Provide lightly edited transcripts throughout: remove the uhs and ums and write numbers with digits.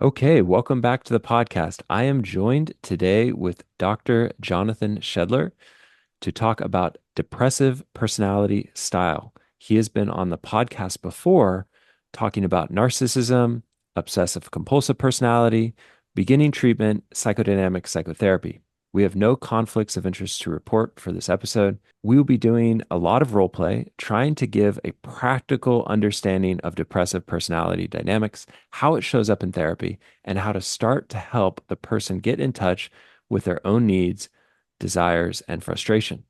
Okay, welcome back to the podcast. I am joined today with Dr. Jonathan Shedler to talk about depressive personality style. He has been on the podcast before talking about narcissism, obsessive compulsive personality, beginning treatment, psychodynamic psychotherapy. We have no conflicts of interest to report for this episode. We will be doing a lot of role play, trying to give a practical understanding of depressive personality dynamics, how it shows up in therapy, and how to start to help the person get in touch with their own needs, desires, and frustration.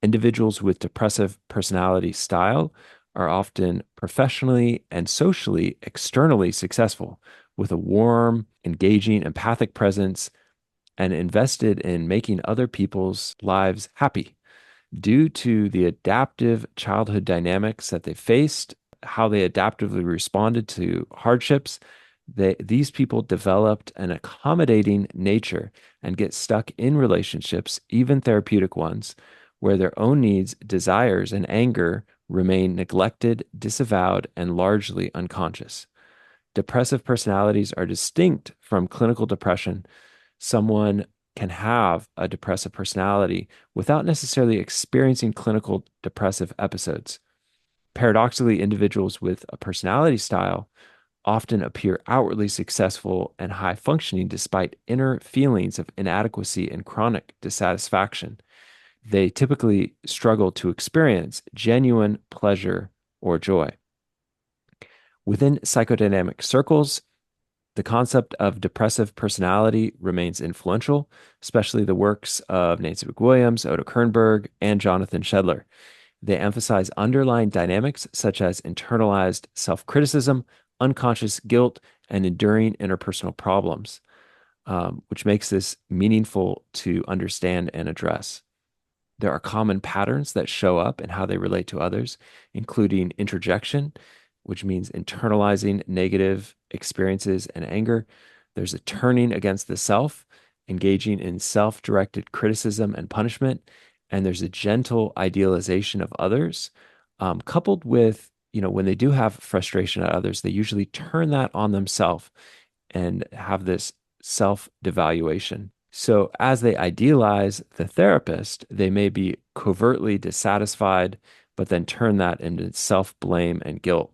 Individuals with depressive personality style are often professionally and socially externally successful with a warm, engaging, empathic presence and invested in making other people's lives happy. Due to the adaptive childhood dynamics that they faced, how they adaptively responded to hardships, these people developed an accommodating nature and get stuck in relationships, even therapeutic ones, where their own needs, desires, and anger remain neglected, disavowed, and largely unconscious. Depressive personalities are distinct from clinical depression. Someone can have a depressive personality without necessarily experiencing clinical depressive episodes. Paradoxically, individuals with a personality style often appear outwardly successful and high functioning despite inner feelings of inadequacy and chronic dissatisfaction. They typically struggle to experience genuine pleasure or joy. Within psychodynamic circles, the concept of depressive personality remains influential, especially the works of Nancy McWilliams, Odo Kernberg, and Jonathan Shedler. They emphasize underlying dynamics such as internalized self criticism, unconscious guilt, and enduring interpersonal problems, which makes this meaningful to understand and address. There are common patterns that show up in how they relate to others, including interjection, which means internalizing negative experiences and anger. There's a turning against the self, engaging in self directed criticism and punishment. And there's a gentle idealization of others, coupled with, when they do have frustration at others, they usually turn that on themselves and have this self devaluation. So, as they idealize the therapist, they may be covertly dissatisfied, but then turn that into self blame and guilt.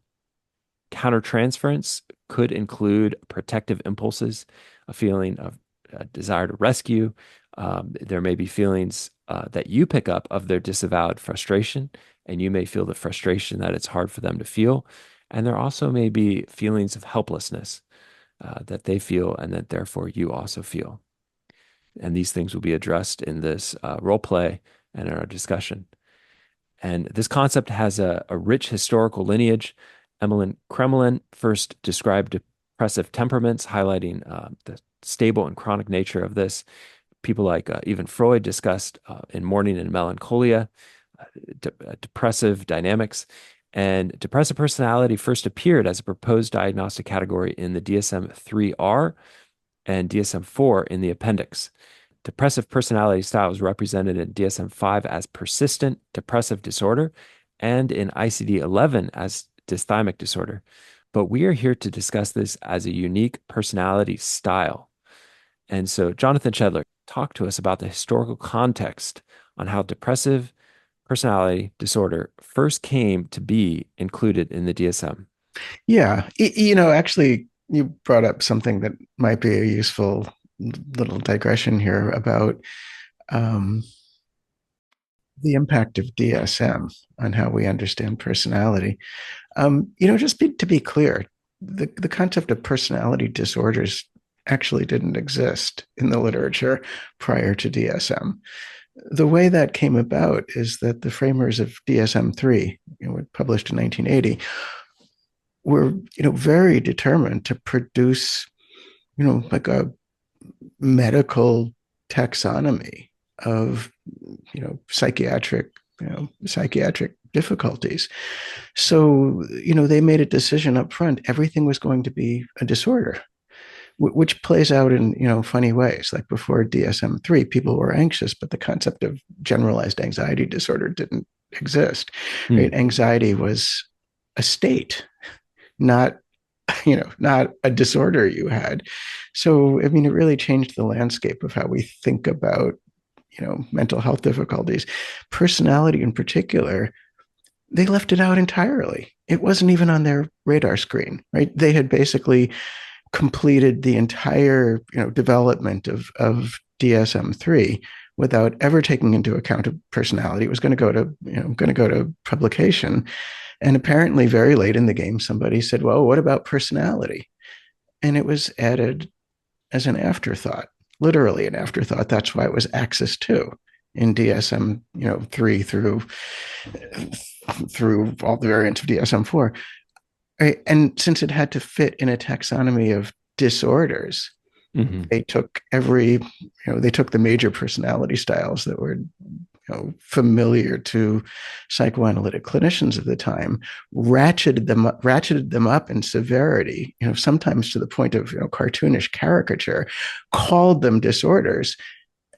Countertransference could include protective impulses, a feeling of a desire to rescue. There may be feelings that you pick up of their disavowed frustration, and you may feel the frustration that it's hard for them to feel. And there also may be feelings of helplessness that they feel and that therefore you also feel. And these things will be addressed in this role play and in our discussion. And this concept has a rich historical lineage. Emmeline Kremlin first described depressive temperaments, highlighting the stable and chronic nature of this. People like even Freud discussed in Mourning and Melancholia, depressive dynamics. And depressive personality first appeared as a proposed diagnostic category in the DSM 3R and DSM 4 in the appendix. Depressive personality style is represented in DSM 5 as persistent depressive disorder and in ICD 11 as dysthymic disorder. But we are here to discuss this as a unique personality style. And so, Jonathan Shedler, talk to us about the historical context on how depressive personality disorder first came to be included in the DSM. Yeah, actually, you brought up something that might be a useful little digression here about um, the impact of DSM on how we understand personality. To be clear, the concept of personality disorders actually didn't exist in the literature prior to DSM. The way that came about is that the framers of DSM-3, published in 1980, were very determined to produce like a medical taxonomy of psychiatric difficulties. So they made a decision up front. Everything was going to be a disorder, which plays out in funny ways. Like before DSM-3, people were anxious, but the concept of generalized anxiety disorder didn't exist. Hmm. Right? Anxiety was a state, not not a disorder you had. So, I mean, it really changed the landscape of how we think about, mental health difficulties. Personality in particular, they left it out entirely. It wasn't even on their radar screen, right? They had basically completed the entire, development of DSM-3 without ever taking into account a personality. It was going to go to publication. And apparently, very late in the game, somebody said, "Well, what about personality?" And it was added as an afterthought, literally an afterthought. That's why it was Axis 2 in DSM, 3 through all the variants of DSM-4. Right? And since it had to fit in a taxonomy of disorders, Hmm. they took they took the major personality styles that were familiar to psychoanalytic clinicians of the time, ratcheted them up in severity, sometimes to the point of cartoonish caricature, called them disorders,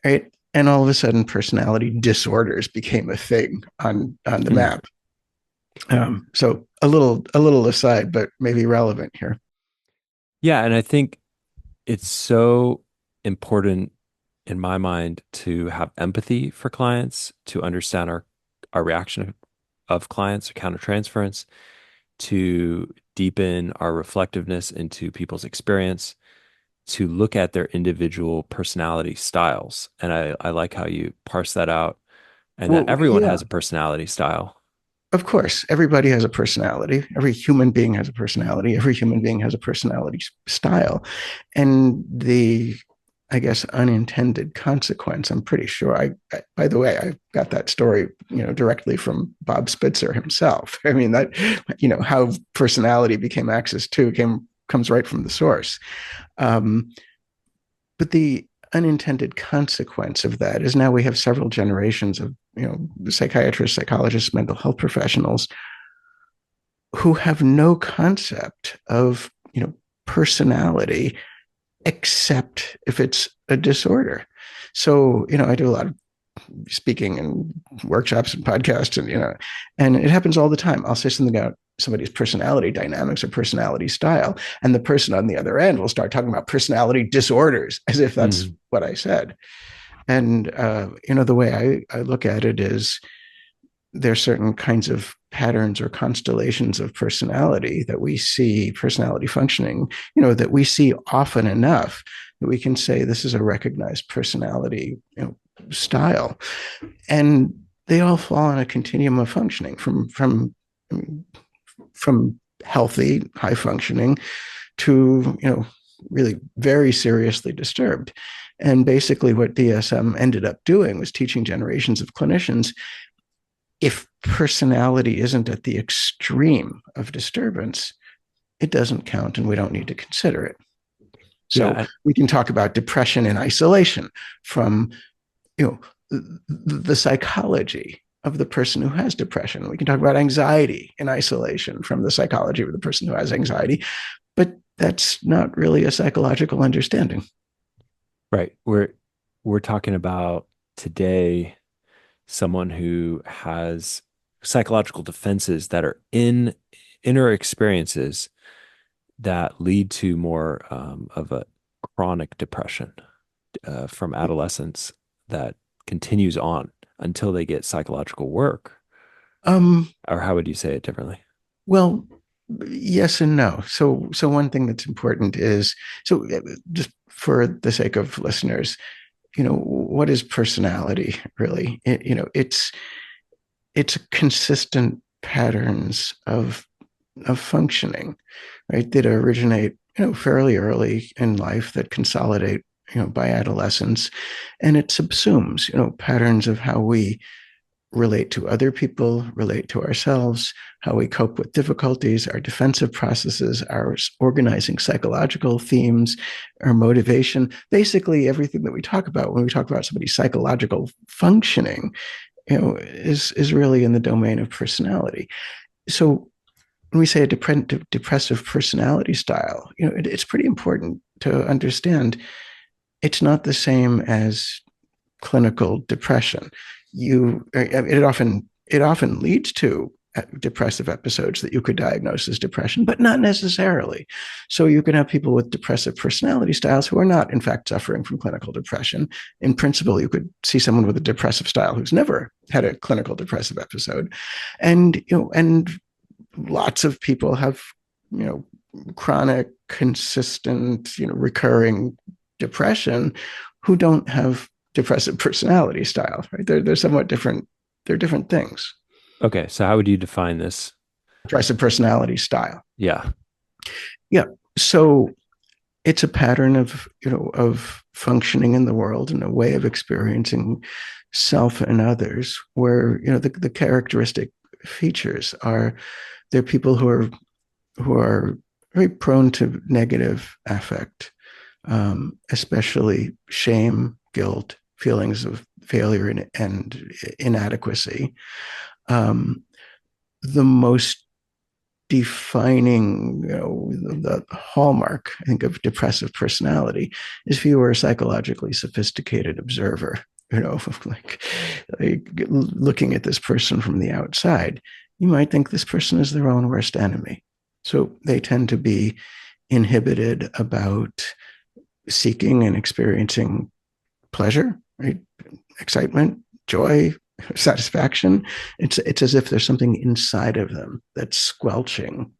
right? And all of a sudden, personality disorders became a thing on the Hmm. map. So a little aside, but maybe relevant here. Yeah, and I think it's so important in my mind to have empathy for clients, to understand our reaction of clients or countertransference, to deepen our reflectiveness into people's experience, to look at their individual personality styles. And I like how you parse that out and that Well, everyone yeah, has a personality style. of course, everybody has a personality. Every human being has a personality. Every human being has a personality style. And I guess, unintended consequence, I'm pretty sure. By the way, I got that story, directly from Bob Spitzer himself. I mean, that, how personality became Axis 2 comes right from the source. Um, but the unintended consequence of that is now we have several generations of, psychiatrists, psychologists, mental health professionals who have no concept of, personality except if it's a disorder. So, I do a lot of speaking and workshops and podcasts, and it happens all the time. I'll say something about somebody's personality dynamics or personality style, and the person on the other end will start talking about personality disorders as if that's Mhm. what I said. And the way I look at it is there are certain kinds of patterns or constellations of personality that we see, personality functioning, that we see often enough that we can say this is a recognized personality, style. And they all fall on a continuum of functioning from healthy, high functioning to, really very seriously disturbed. And basically, what DSM ended up doing was teaching generations of clinicians, if personality isn't at the extreme of disturbance, it doesn't count and we don't need to consider it. So Yeah. we can talk about depression in isolation from, you know, the psychology of the person who has depression. We can talk about anxiety in isolation from the psychology of the person who has anxiety, but that's not really a psychological understanding. Right. We're talking about today someone who has psychological defenses that are in inner experiences that lead to more of a chronic depression from adolescence that continues on until they get psychological work. Um, Or how would you say it differently? well, yes and no. So one thing that's important is, so just for the sake of listeners, what is personality really? It's consistent patterns of functioning, right? That originate, fairly early in life, that consolidate, by adolescence, and it subsumes, patterns of how we relate to other people, relate to ourselves, how we cope with difficulties, our defensive processes, our organizing psychological themes, our motivation, basically everything that we talk about when we talk about somebody's psychological functioning, is really in the domain of personality. So when we say a depressive personality style, it's pretty important to understand it's not the same as clinical depression. It often leads to depressive episodes that you could diagnose as depression, but not necessarily. So you can have people with depressive personality styles who are not, in fact, suffering from clinical depression. In principle, you could see someone with a depressive style who's never had a clinical depressive episode, and lots of people have, chronic, consistent, recurring depression who don't have depressive personality style. Right? They're somewhat different. They're different things. Okay, so how would you define this? Depressive personality style. Yeah. Yeah. So it's a pattern of functioning in the world and a way of experiencing self and others where, the characteristic features are they're people who are very prone to negative affect, especially shame, guilt, feelings of failure and inadequacy. Um, the most defining, the hallmark, I think, of depressive personality is if you were a psychologically sophisticated observer, like looking at this person from the outside, you might think this person is their own worst enemy. So they tend to be inhibited about seeking and experiencing pleasure, right? Excitement, joy, satisfaction. It's as if there's something inside of them that's squelching,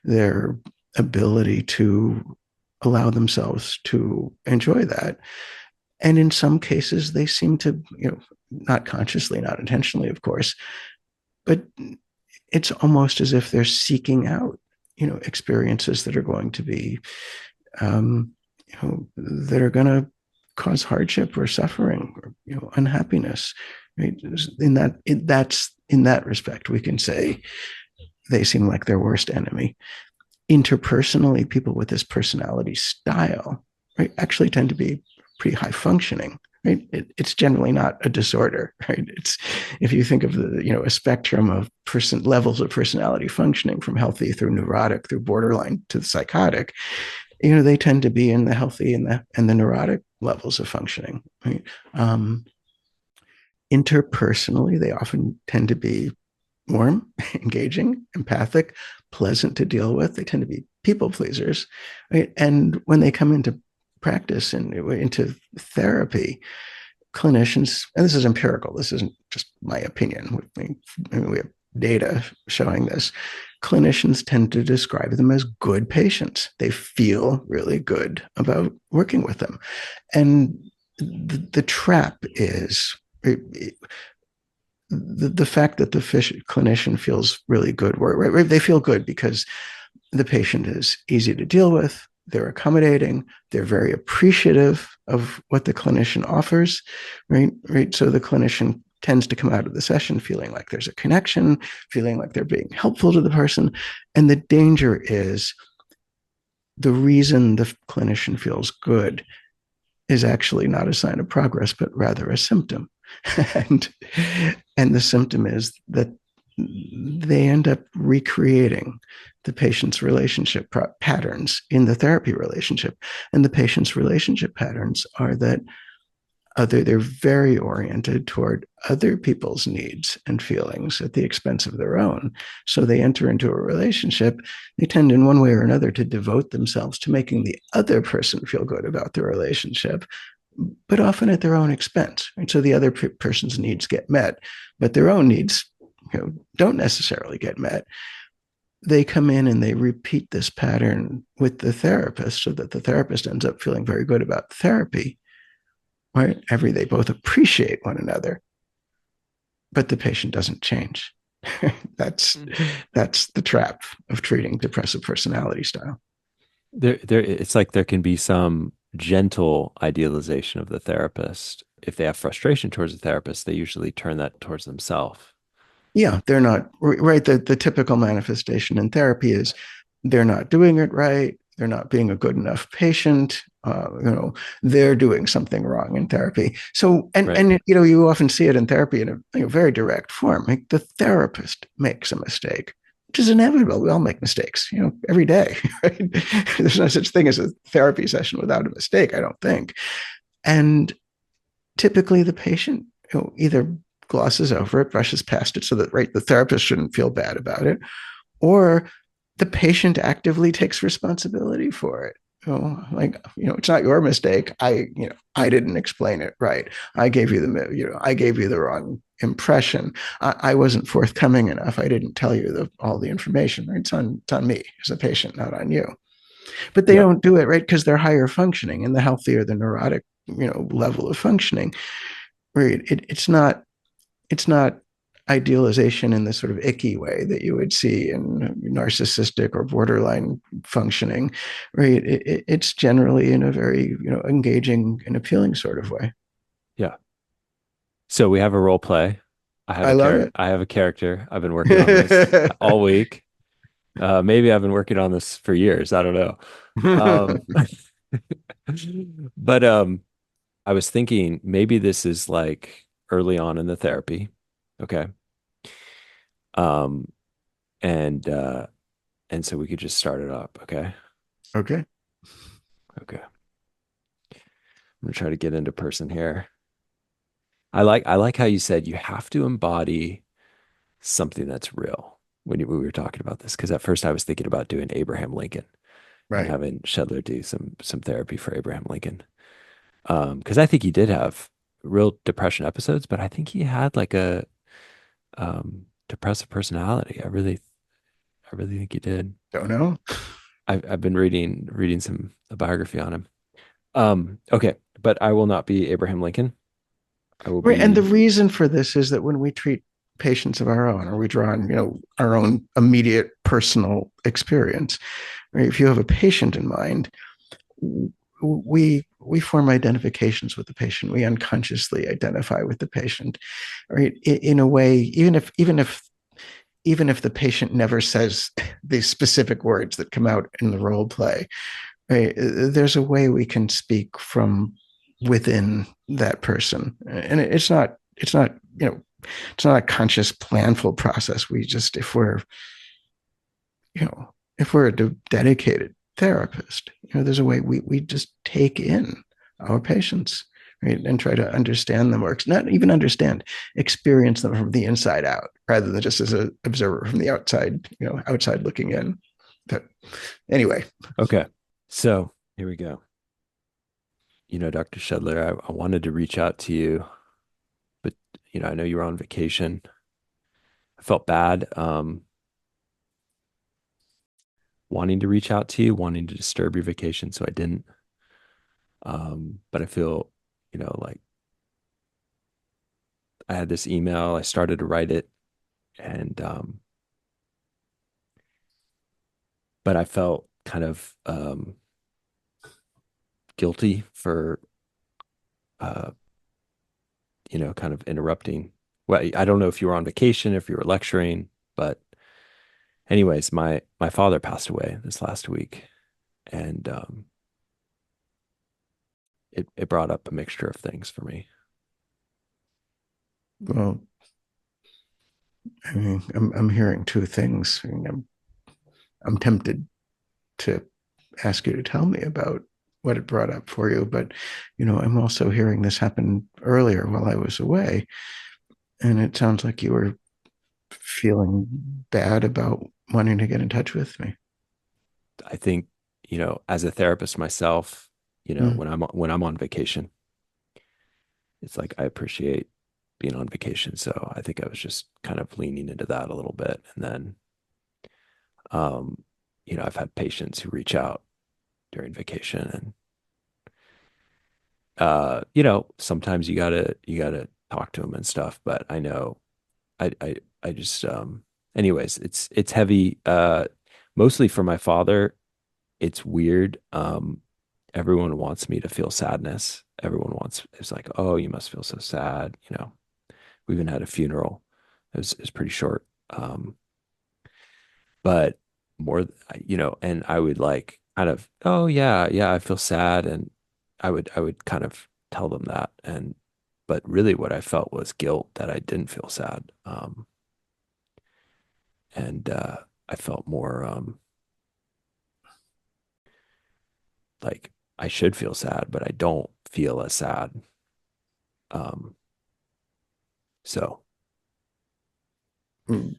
their ability to allow themselves to enjoy that. And in some cases, they seem to, not consciously, not intentionally, of course, but it's almost as if they're seeking out, experiences that are going to be, that are going to cause hardship or suffering or, unhappiness. Right? In that respect, we can say they seem like their worst enemy. Interpersonally, people with this personality style, right, actually tend to be pretty high functioning. Right? It's generally not a disorder, right? It's, if you think of a spectrum of levels of personality functioning from healthy through neurotic through borderline to the psychotic, they tend to be in the healthy and the neurotic levels of functioning. Right? Interpersonally, they often tend to be warm, engaging, empathic, pleasant to deal with. They tend to be people pleasers, right? And when they come into practice and into therapy, clinicians, and this is empirical, this isn't just my opinion, we have data showing this, clinicians tend to describe them as good patients. They feel really good about working with them. And the trap is the fact that the clinician feels really good. Right? They feel good because the patient is easy to deal with. They're accommodating. They're very appreciative of what the clinician offers, right? Right. So the clinician tends to come out of the session feeling like there's a connection, feeling like they're being helpful to the person. And the danger is the reason the clinician feels good is actually not a sign of progress, but rather a symptom. and and the symptom is that they end up recreating the patient's relationship patterns in the therapy relationship. And the patient's relationship patterns are that they're very oriented toward other people's needs and feelings at the expense of their own. So they enter into a relationship, they tend in one way or another to devote themselves to making the other person feel good about the relationship, but often at their own expense. And so the other person's needs get met, but their own needs, don't necessarily get met. They come in and they repeat this pattern with the therapist so that the therapist ends up feeling very good about therapy. Right? They both appreciate one another, but the patient doesn't change. that's the trap of treating depressive personality style. It's like there can be some gentle idealization of the therapist. If they have frustration towards the therapist, they usually turn that towards themselves. Yeah, they're not right. The typical manifestation in therapy is they're not doing it right. They're not being a good enough patient. They're doing something wrong in therapy. So, Right. and you often see it in therapy in a very direct form. Like the therapist makes a mistake, which is inevitable. We all make mistakes, every day. Right? There's no such thing as a therapy session without a mistake, I don't think. And typically, the patient, either glosses over it, brushes past it so that, right, the therapist shouldn't feel bad about it, or the patient actively takes responsibility for it. Like, it's not your mistake. I didn't explain it right. I gave you the wrong impression. I wasn't forthcoming enough. I didn't tell you all the information. Right? It's on me as a patient, not on you. But they Yep. don't do it right because they're higher functioning, and the healthier the neurotic, level of functioning, right? It's not idealization in this sort of icky way that you would see in narcissistic or borderline functioning, right? It's generally in a very, engaging and appealing sort of way. Yeah. So we have a role play. I love it. I have a character. I've been working on this all week. Maybe I've been working on this for years. I don't know. Um, but I was thinking maybe this is like early on in the therapy. Okay. Um, and so we could just start it up. Okay. Okay. Okay. I'm gonna try to get into person here. I like how you said you have to embody something that's real when we were talking about this. Because at first I was thinking about doing Abraham Lincoln and Right. having Shedler do some therapy for Abraham Lincoln. Because I think he did have real depression episodes, but I think he had like a depressive personality. I really think he did. Don't know. I've been reading some a biography on him. Okay, but I will not be Abraham Lincoln. I will Right. And the be reason for this is that when we treat patients of our own, or we draw on, our own immediate personal experience, right? If you have a patient in mind, we form identifications with the patient. We unconsciously identify with the patient, right? In a way, even if the patient never says the specific words that come out in the role play, right? There's a way we can speak from within that person, and it's not a conscious, planful process. We just, if we're a dedicated therapist, there's a way we just take in our patients, right, and try to understand them, or not even understand, experience them from the inside out, rather than just as an observer from the outside, outside looking in. But anyway, okay. So here we go. Dr. Shedler, I wanted to reach out to you, but I know you were on vacation. I felt bad wanting to reach out to you, wanting to disturb your vacation, so I didn't. But I feel, like I had this email, I started to write it, and but I felt kind of guilty for uh, kind of interrupting. Well, I don't know if you were on vacation, if you were lecturing, but anyways, my father passed away this last week, and it brought up a mixture of things for me. well, I mean, I'm hearing two things. I mean, I'm tempted to ask you to tell me about what it brought up for you, but I'm also hearing this happen earlier while I was away, and it sounds like you were feeling bad about wanting to get in touch with me. I think, as a therapist myself, Mm. when I'm on vacation, it's like I appreciate being on vacation. So I think I was just kind of leaning into that a little bit. And then um, I've had patients who reach out during vacation and sometimes you gotta talk to them and stuff, but I know I just anyways, it's heavy mostly for my father. It's weird. Everyone wants me to feel sadness. It's like, oh, you must feel so sad. We even had a funeral. It was pretty short. But more, and I would like kind of, oh yeah, yeah, I feel sad. And I would kind of tell them that. But really what I felt was guilt that I didn't feel sad. And I felt more like I should feel sad, but I don't feel as sad. Um, So mm,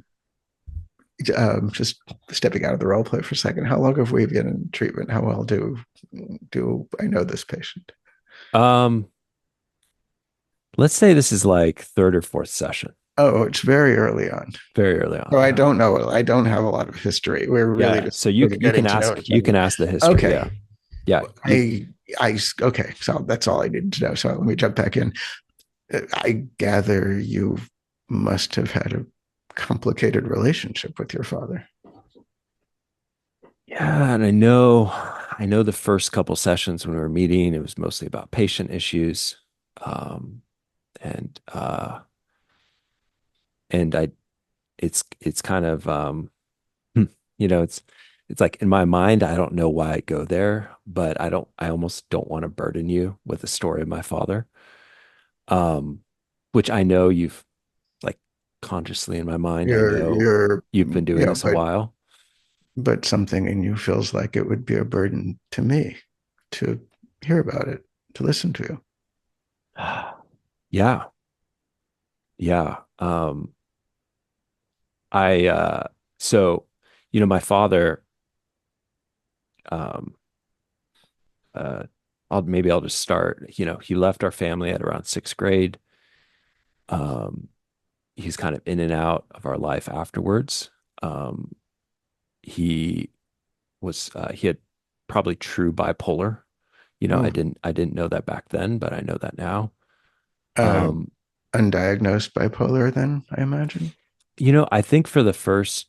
just stepping out of the role play for a second, how long have we been in treatment? How well do I know this patient? Um, let's say this is like third or fourth session, Oh, it's very early on. very early on. So I Yeah. don't know. I don't have a lot of history. We're really Yeah. just So you sort of you getting can to know ask each you other. can ask the history. Okay. Yeah. Yeah. You I okay. So that's all I needed to know. So let me jump back in. I gather you must have had a complicated relationship with your father. Yeah, and I know the first couple sessions when we were meeting, it was mostly about patient issues. Um, and and I it's kind of you know, it's like in my mind, I don't know why I go there, but I almost don't want to burden you with the story of my father. Um, which I know you've like consciously in my mind, I know You're you've been doing this a while. but something in you feels like it would be a burden to me to hear about it, to listen to you. Yeah, yeah. I so my father um uh I'll just start. He left our family at around sixth grade. Um he's kind of in and out of our life afterwards. Um he he had probably true bipolar. Oh, I didn't know that back then, but I know that now. uh, Um undiagnosed bipolar, then I imagine. I think for the first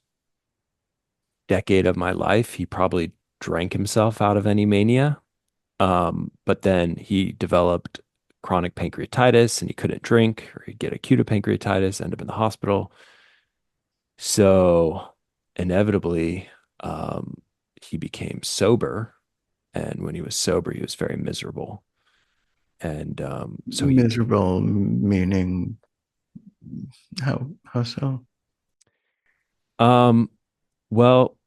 decade of my life, he probably drank himself out of any mania. But then he developed chronic pancreatitis and he couldn't drink, or he'd get acute pancreatitis, end up in the hospital. So inevitably, he became sober. And when he was sober, he was very miserable. And so Miserable meaning how so? um, well,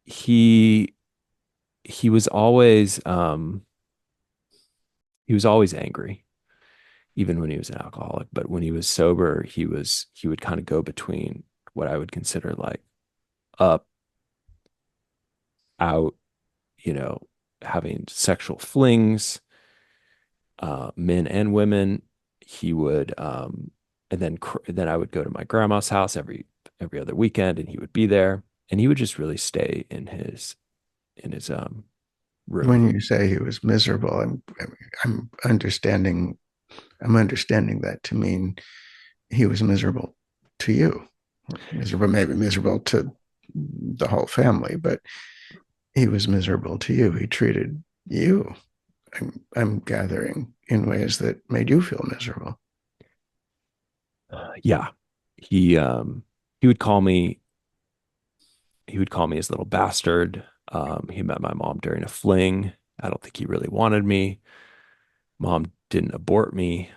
he he was always he was always angry, even when he was an alcoholic. But when he was sober, he would kind of go between what I would consider like up, out, you know, having sexual flings, men and women. He would, and then I would go to my grandma's house every other weekend, and he would be there, and he would just really stay in his room. When you say he was miserable, I'm understanding I'm understanding that to mean he was miserable to you, miserable, maybe miserable to the whole family, but he was miserable to you. He treated you, I'm gathering, in ways that made you feel miserable. Yeah, he um, he would call me he would call me his little bastard. He met my mom during a fling. I don't think he really wanted me. Mom didn't abort me.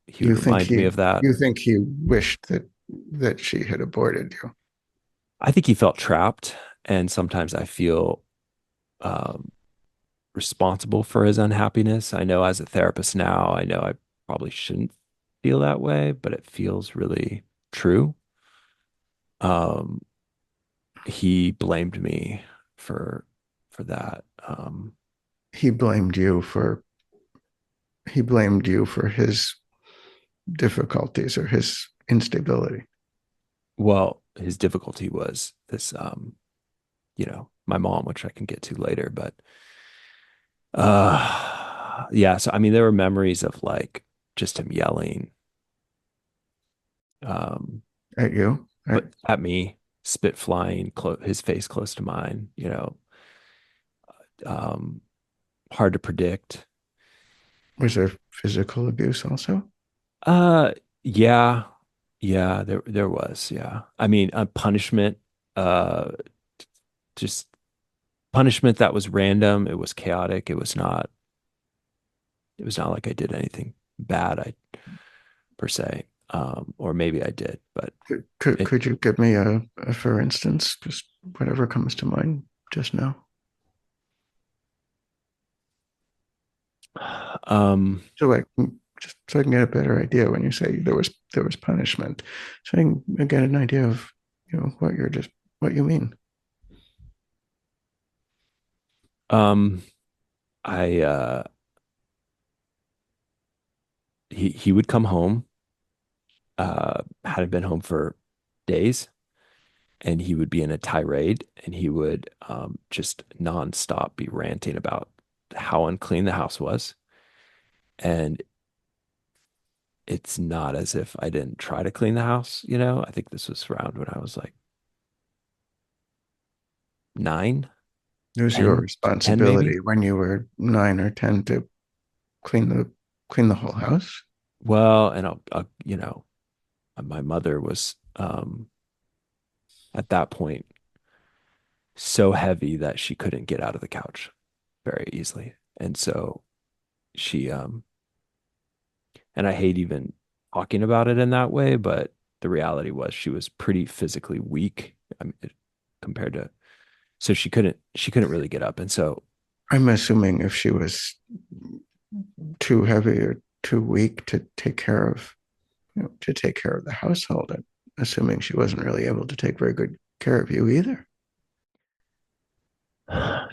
He would You think remind me he of that. you think he wished that she had aborted you. I think he felt trapped, and sometimes I feel um, responsible for his unhappiness. I know as a therapist now, I know I probably shouldn't feel that way, but it feels really true. Um, he blamed me for for that. He blamed you for he blamed you for his difficulties or his instability. Well, his difficulty was this, my mom, which I can get to later, but yeah. So I mean, there were memories of like just him yelling, um, At you? but at me, spit flying, his face close to mine. Um, hard to predict. Was there physical abuse also? Uh, yeah, yeah. There was. Yeah. I mean, punishment. Uh, just punishment that was random. It was chaotic. It was not. It was not like I did anything bad. Per se, or maybe I did, but it. Could you give me a for instance, just whatever comes to mind just now? Um, So like just so I can get a better idea when you say there was punishment, so I can get an idea of what you mean. Um, I he would come home, hadn't been home for days, and he would be in a tirade, and he would just nonstop be ranting about how unclean the house was. And it's not as if I didn't try to clean the house. I think this was around when I was like 9, It was your 10 maybe. responsibility when you were 9 or 10 to clean the whole house. Well, and my mother was at that point so heavy that she couldn't get out of the couch very easily. And so she and I hate even talking about it in that way, but the reality was she was pretty physically weak. I mean, compared to, so she couldn't really get up. And so I'm assuming if she was too heavy or too weak to take care of, to take care of the household, I'm assuming she wasn't really able to take very good care of you either.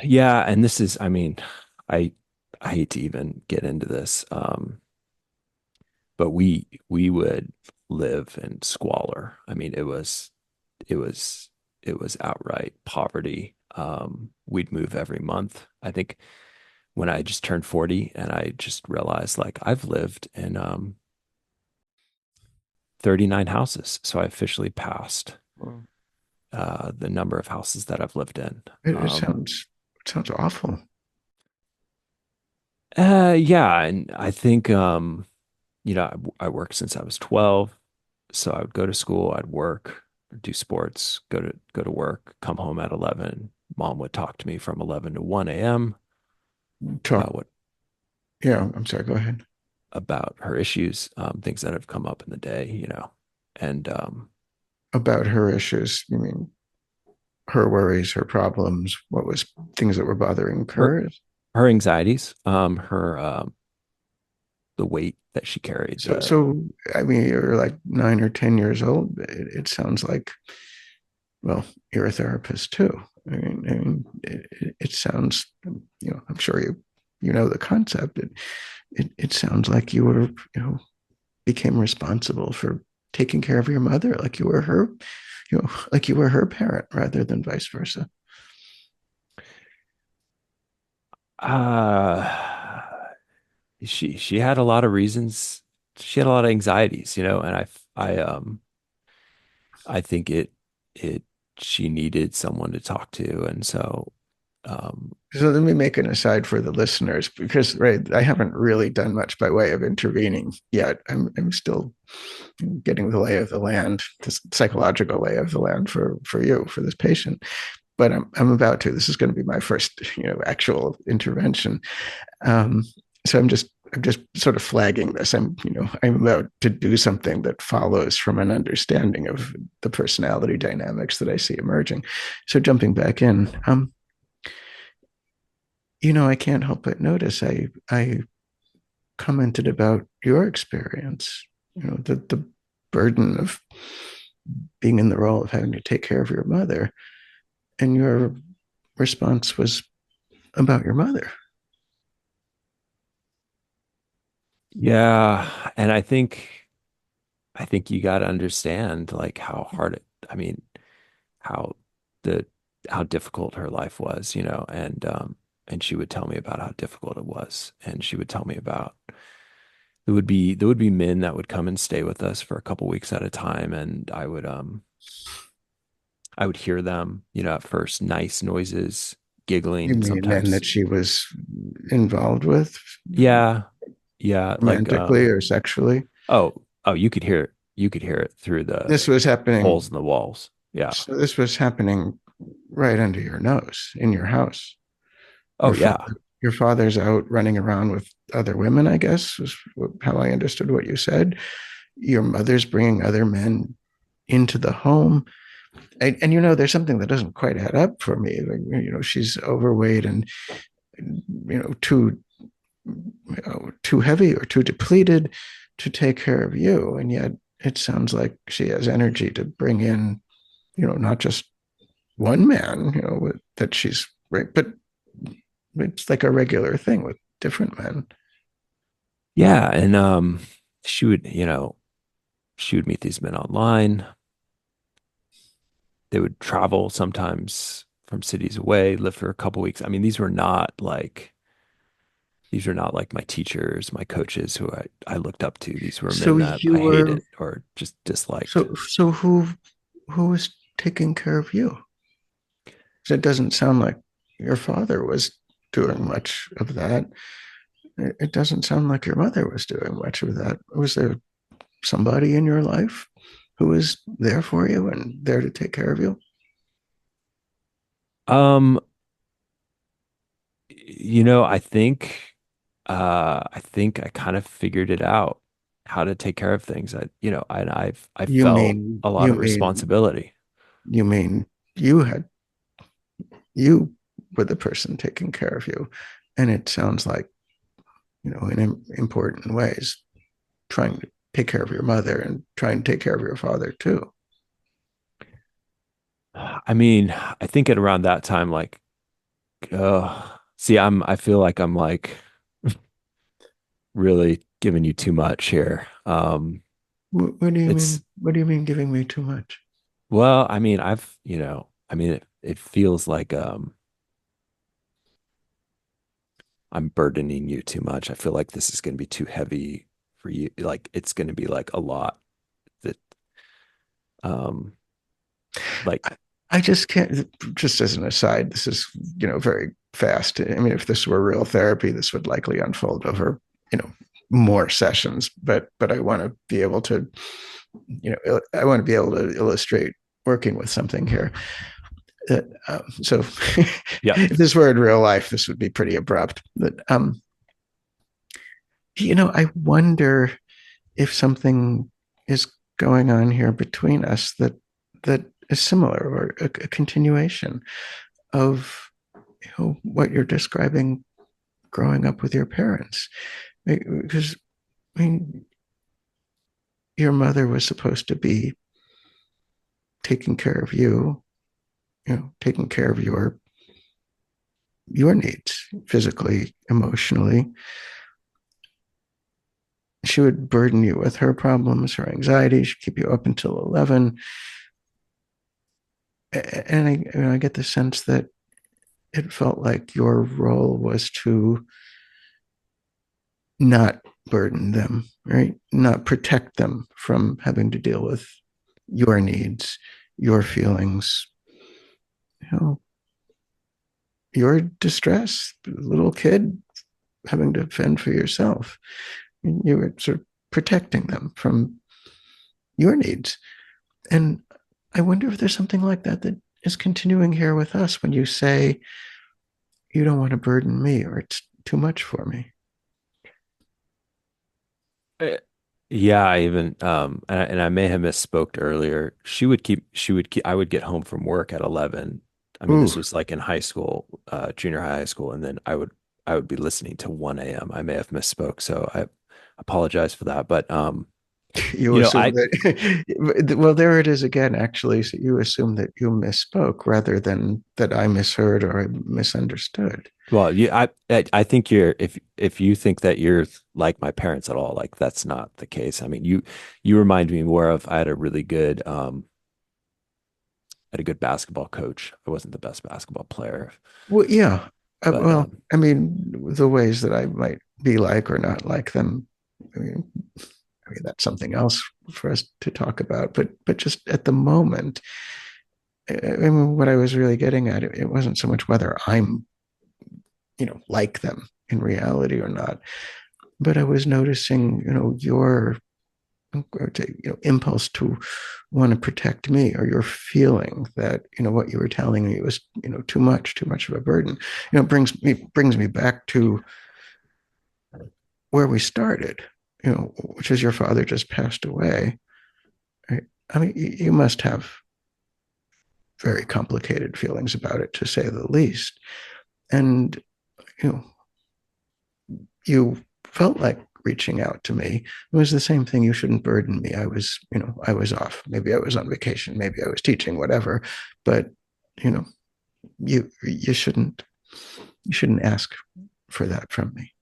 yeah, and this is, I mean, I I hate to even get into this. But we would live in squalor. I mean, it was it was outright poverty. We'd move every month. I think when I just turned 40 and I just realized like I've lived in 39 houses. So I officially passed Well, the number of houses that I've lived in. it sounds awful. Yeah, and I think I worked since I was 12. So I would go to school, I'd work, do sports, go to work, come home at 11. Mom would talk to me from 11 to 1 a.m. Talk. about what Yeah, I'm sorry. Go ahead. about her issues, things that have come up in the day. And About her issues. You mean her worries, her problems? What was things that were bothering her her? her anxieties, her the weight that she carried, So I mean, you're like 9 or 10 years old. It sounds like, well, you're a therapist too. I mean, it sounds, I'm sure you know the concept. It sounds like you were, became responsible for taking care of your mother, like you were her, like you were her parent rather than vice versa. uh she had a lot of reasons. She had a lot of anxieties, and I think it she needed someone to talk to, and so um, So let me make an aside for the listeners because, right, I haven't really done much by way of intervening yet. I'm still getting the lay of the land, the psychological lay of the land for you, for this patient. But I'm about to. This is going to be my first, actual intervention. Um, so I'm just sort of flagging this. I'm about to do something that follows from an understanding of the personality dynamics that I see emerging. So jumping back in, I can't help but notice I commented about your experience, the burden of being in the role of having to take care of your mother, and your response was about your mother. yeah, and I think you got to understand like how hard it, I mean, how the how difficult her life was, and she would tell me about how difficult it was, and she would tell me about there would be men that would come and stay with us for a couple weeks at a time, and I would hear them, at first nice noises, You giggling, mean men sometimes. that she was involved with Yeah, yeah, like romantically or sexually? oh, you could hear it through the This was happening. holes in the walls. Yeah. So this was happening right under your nose in your house. Oh Your yeah. father, your father's out running around with other women, I guess, was how I understood what you said. Your mother's bringing other men into the home. And there's something that doesn't quite add up for me. Like, she's overweight and, too too heavy or too depleted to take care of you. And yet it sounds like she has energy to bring in, not just one man, that she's right, but it's like a regular thing with different men. Yeah, and she would, she would meet these men online. They would travel sometimes from cities away, live for a couple weeks. I mean, these are not like my teachers, my coaches who I looked up to. These were So men that you I were hated or just disliked. so who was taking care of you? 'Cause it doesn't sound like your father was doing much of that. It doesn't sound like your mother was doing much of that. Was there somebody in your life who was there for you and there to take care of you? Um, I think I kind of figured it out how to take care of things. I You felt mean a lot you of mean responsibility. you mean you had you were the person taking care of you, and it sounds like, in important ways, trying to take care of your mother and trying to take care of your father too. I mean, I think at around that time, like, I feel like I'm like really giving you too much here. What do you It's mean? What do you mean giving me too much? Well, I mean, it feels like I'm burdening you too much. I feel like this is going to be too heavy for you. Like it's going to be like a lot that um like I just can't. Just as an aside, this is very fast. I mean, if this were real therapy, this would likely unfold over more sessions. But I want to be able to I want to be able to illustrate working with something here. So yeah. if this were in real life, this would be pretty abrupt. But I wonder if something is going on here between us that is similar or a continuation of what you're describing growing up with your parents. Because I mean, your mother was supposed to be taking care of you, taking care of your needs physically, emotionally. She would burden you with her problems, her anxiety. She'd keep you up until 11. And I get the sense that it felt like your role was to not burden them, right? Not protect them from having to deal with your needs, your feelings, you know, your distress, little kid having to fend for yourself. You were sort of protecting them from your needs. And I wonder if there's something like that that is continuing here with us when you say, you don't want to burden me or it's too much for me. Uh, Yeah, I even and I may have misspoke earlier. She would keep I would get home from work at 11. I mean, Ooh, this was like in high school, junior high school, and then I would be listening to 1 a.m. I may have misspoke, so I apologize for that. But you you know, assume that, well, there it is again, actually. So you assume that you misspoke rather than that I misheard or I misunderstood. well, I think if you think that you're like my parents at all, like that's not the case. I mean, you remind me more of I had a good basketball coach. I wasn't the best basketball player, Well, yeah. but Well, I mean, the ways that I might be like or not like them, I mean, that's something else for us to talk about. But just at the moment, I mean, what I was really getting at, it wasn't so much whether I'm, like them in reality or not, but I was noticing, your impulse to want to protect me, or your feeling that what you were telling me was too much of a burden. Brings me back to where we started, which is your father just passed away. Right? I mean, you must have very complicated feelings about it, to say the least. And you know, you felt like reaching out to me. It was the same thing. You shouldn't burden me. I was off. Maybe I was on vacation. Maybe I was teaching, whatever. But, you know, you shouldn't ask for that from me.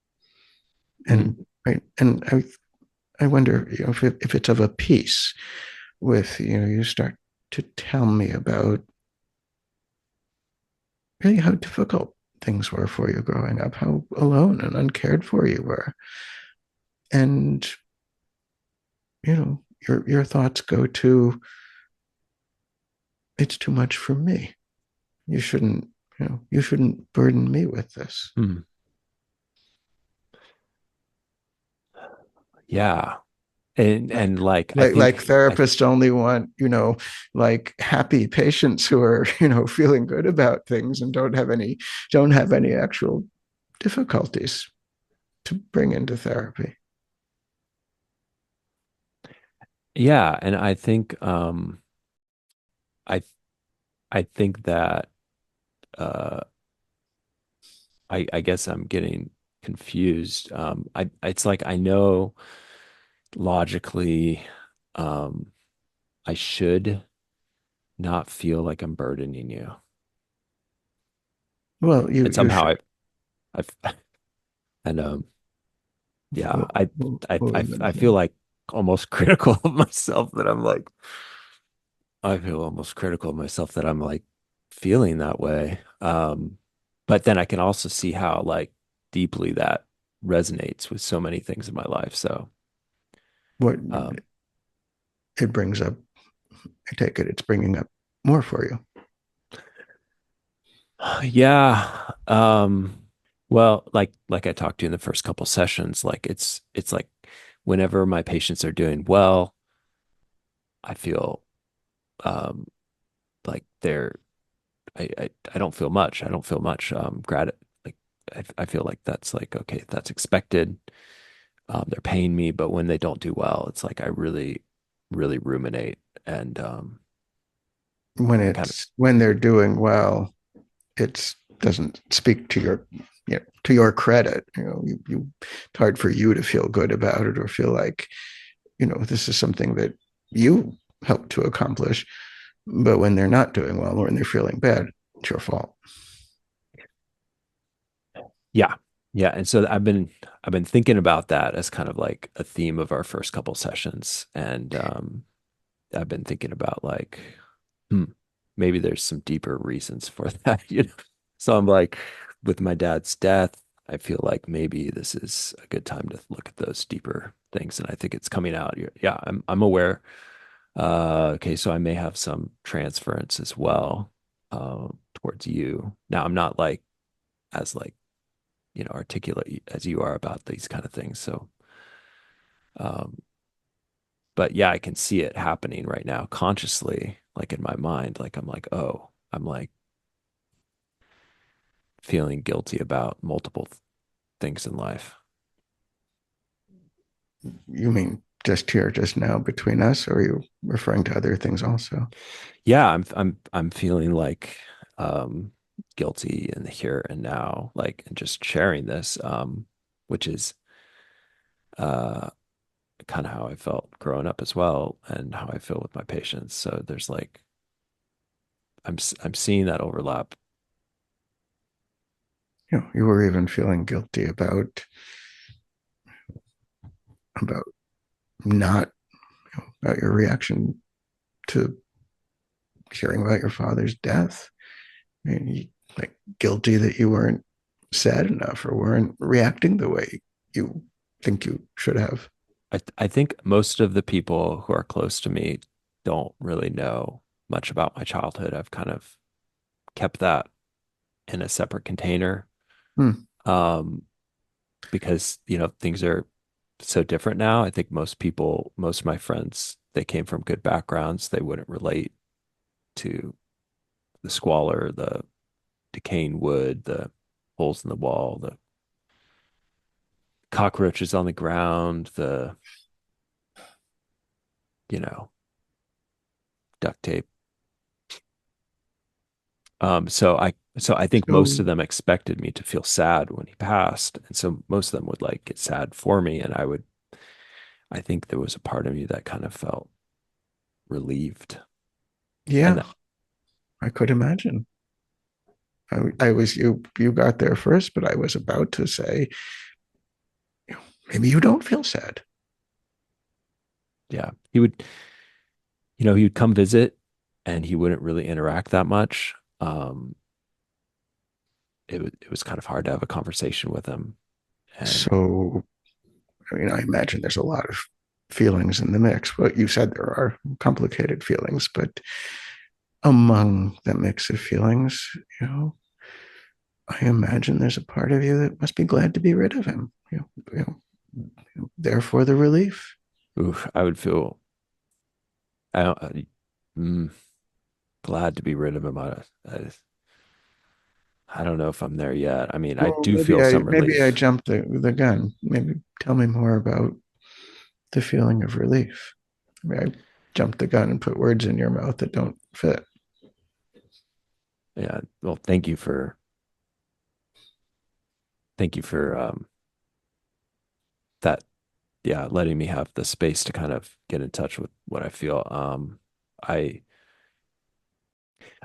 Mhm. And right. And I wonder, if it's of a piece with, you start to tell me about really how difficult things were for you growing up, how alone and uncared for you were. And, your thoughts go to, it's too much for me. You shouldn't, you shouldn't burden me with this. Mhm. Yeah. And like I Like think I therapists only want, like happy patients who are, feeling good about things and don't have any actual difficulties to bring into therapy. yeah, and I think I I think that uh I guess I'm getting confused. It's like I know logically um I should not feel like I'm burdening you. Well, you And you somehow should. I've and yeah, What, what would that I say? feel like almost critical of myself that I'm like I feel almost critical of myself that I'm like feeling that way. But then I can also see how like deeply that resonates with so many things in my life. So, What um, it brings up, I take it it's bringing up more for you. yeah. Well, like I talked to you in the first couple sessions, like it's like whenever my patients are doing well, I feel um like I don't feel much. I don't feel much like I feel like that's like okay, that's expected. They're paying me, but when they don't do well, it's like I really, really ruminate and When I kind of when they're doing well, it doesn't speak to your credit. It's hard for you to feel good about it or feel like, this is something that you helped to accomplish. But when they're not doing well or when they're feeling bad, it's your fault. yeah. Yeah. And so I've been thinking about that as kind of like a theme of our first couple sessions. And I've been thinking about like, hmm, maybe there's some deeper reasons for that, you know. So I'm like, with my dad's death, I feel like maybe this is a good time to look at those deeper things. And I think it's coming out. Yeah, I'm aware. Okay, so I may have some transference as well towards you. Now I'm not like as like, you know, articulate as you are about these kind of things. So um, but yeah, I can see it happening right now consciously, like in my mind. Like I'm like, oh, I'm like feeling guilty about multiple things in life. You mean just here, just now between us, or are you referring to other things also? Yeah, I'm feeling like guilty in the here and now, like and just sharing this, which is uh kind of how I felt growing up as well and how I feel with my patients. So there's like I'm seeing that overlap. You were even feeling guilty about not about your reaction to hearing about your father's death. I mean, like guilty that you weren't sad enough or weren't reacting the way you think you should have. I think most of the people who are close to me don't really know much about my childhood. I've kind of kept that in a separate container. Hmm. Um, because, you know, things are so different now. I think most people, most of my friends, they came from good backgrounds. They wouldn't relate to the squalor, the decaying wood, the holes in the wall, the cockroaches on the ground, the, you know, duct tape. So I think most So of them expected me to feel sad when he passed, and so most of them would like get sad for me, and I think there was a part of me that kind of felt relieved, and yeah, that, I could imagine. I was you got there first, but I was about to say, maybe you don't feel sad. yeah, he would come visit, and he wouldn't really interact that much. It was kind of hard to have a conversation with him, and So I mean, I imagine there's a lot of feelings in the mix. Well, you said there are complicated feelings, but among the mix of feelings, you know, I imagine there's a part of you that must be glad to be rid of him. Therefore the relief. oof, I would feel I don't, mm, glad to be rid of him. I don't know if I'm there yet. I mean, I Well, do feel some maybe I relief. jumped the gun. Maybe tell me more about the feeling of relief. I mean, I jumped the gun and put words in your mouth that don't fit. Yeah. Well, thank you for that. Yeah, letting me have the space to kind of get in touch with what I feel. I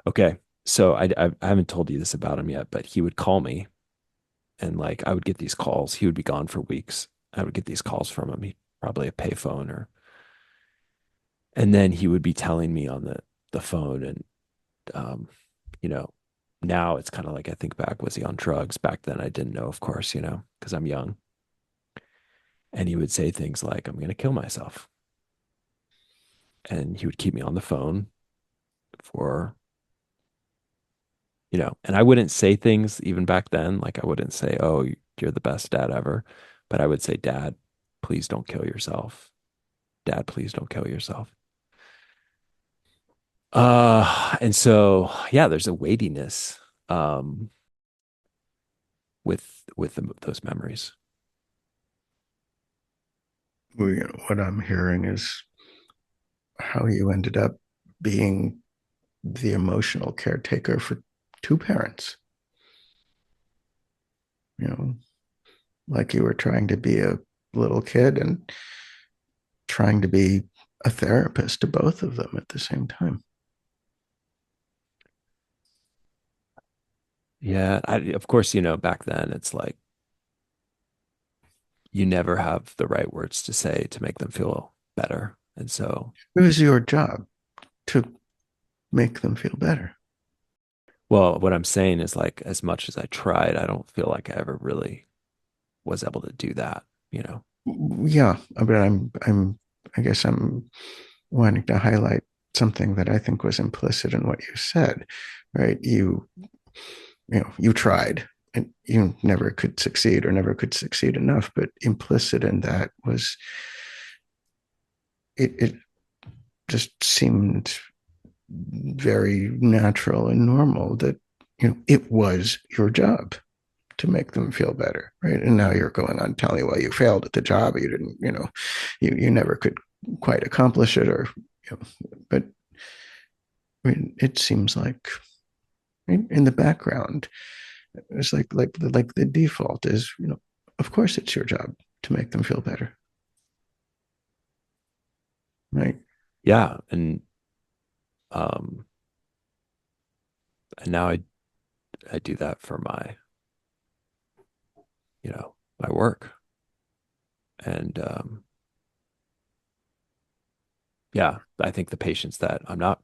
okay. So I haven't told you this about him yet, but he would call me, and like I would get these calls. He would be gone for weeks. I would get these calls from him. He probably a payphone, and then he would be telling me on the phone, and um, you know, now it's kind of like I think back, was he on drugs? Back then I didn't know, of course, because I'm young. And he would say things like, I'm going to kill myself. And he would keep me on the phone for, and I wouldn't say things even back then. Like I wouldn't say, oh, you're the best dad ever. But I would say, Dad, please don't kill yourself. Dad, please don't kill yourself. And so, yeah, there's a weightiness um, with those memories. What I'm hearing is how you ended up being the emotional caretaker for two parents. You know, like you were trying to be a little kid and trying to be a therapist to both of them at the same time. Yeah, of course, back then it's like you never have the right words to say to make them feel better. And so, It was your job to make them feel better. well, what I'm saying is like as much as I tried, I don't feel like I ever really was able to do that, you know. Yeah, but I guess I'm wanting to highlight something that I think was implicit in what you said, right? You tried and you never could succeed or never could succeed enough, but implicit in that was it just seemed very natural and normal that it was your job to make them feel better, right? And now you're going on telling, well, you failed at the job, you didn't, you never could quite accomplish it, or but I mean, it seems like in the background, it's like the default is, of course it's your job to make them feel better, right? Yeah, um and now I do that for my work. And yeah, I think the patience that I'm not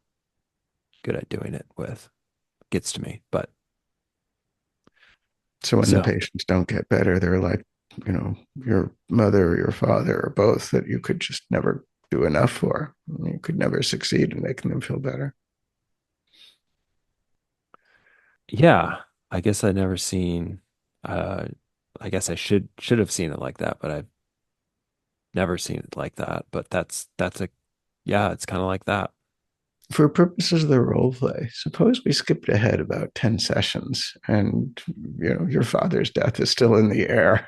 good at doing it with gets to me. But So when the so patients don't get better, they're like, your mother or your father or both that you could just never do enough for. You could never succeed in making them feel better. yeah, I guess I never seen uh I guess I should have seen it like that, but I've never seen it like that. But that's a yeah, it's kind of like that. For purposes of the role play, suppose we skipped ahead about 10 sessions and your father's death is still in the air.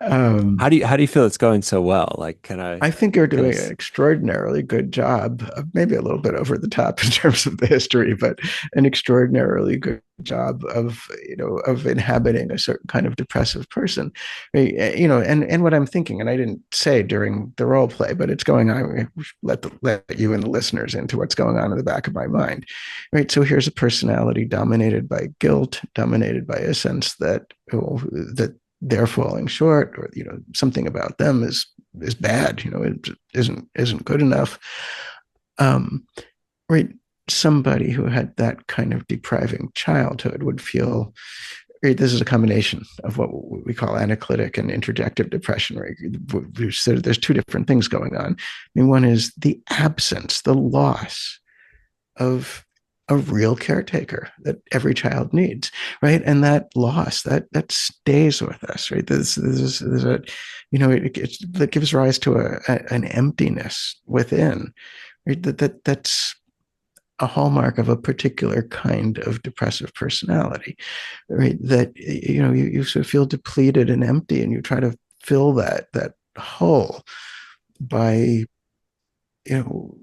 um, How do you feel it's going so well? Like, I think you're can I doing an extraordinarily good job, maybe a little bit over the top in terms of the history, but an extraordinarily good job of, of inhabiting a certain kind of depressive person. And what I'm thinking, and I didn't say during the role play, but it's going on. Let you and the listeners into what's going on in the back of my mind, right? So here's a personality dominated by guilt, dominated by a sense that that they're falling short, or something about them is bad. It isn't good enough. Um, right. Somebody who had that kind of depriving childhood would feel, right, this is a combination of what we call analytic and interjective depression. Right? So there's two different things going on. I mean, one is the absence, the loss of a real caretaker that every child needs, right? And that loss that stays with us, right? This is a, that gives rise to an emptiness within, right? That's a hallmark of a particular kind of depressive personality, right? That you sort of feel depleted and empty, and you try to fill that hole by you know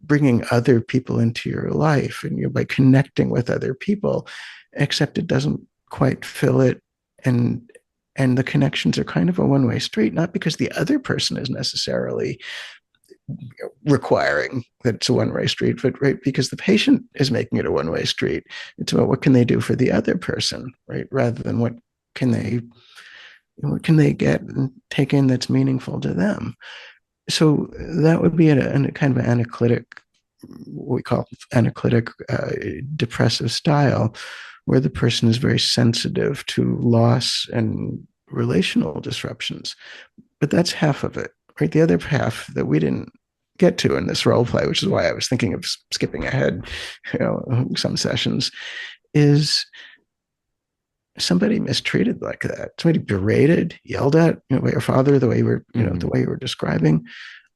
bringing other people into your life, and by connecting with other people, except it doesn't quite fill it. And the connections are kind of a one-way street, not because the other person is necessarily requiring that it's a one-way street, but right, because the patient is making it a one-way street. It's about what can they do for the other person, right, rather than can they what can they get and take in that's meaningful to them. So that would be a kind of an analytic, what we call analytic depressive style, where the person is very sensitive to loss and relational disruptions. But that's half of it, right? The other half that we didn't get to in this role play, which is why I was thinking of skipping ahead, some sessions, is somebody mistreated like that, somebody berated, yelled at, by your father, the way you were, the way you were describing.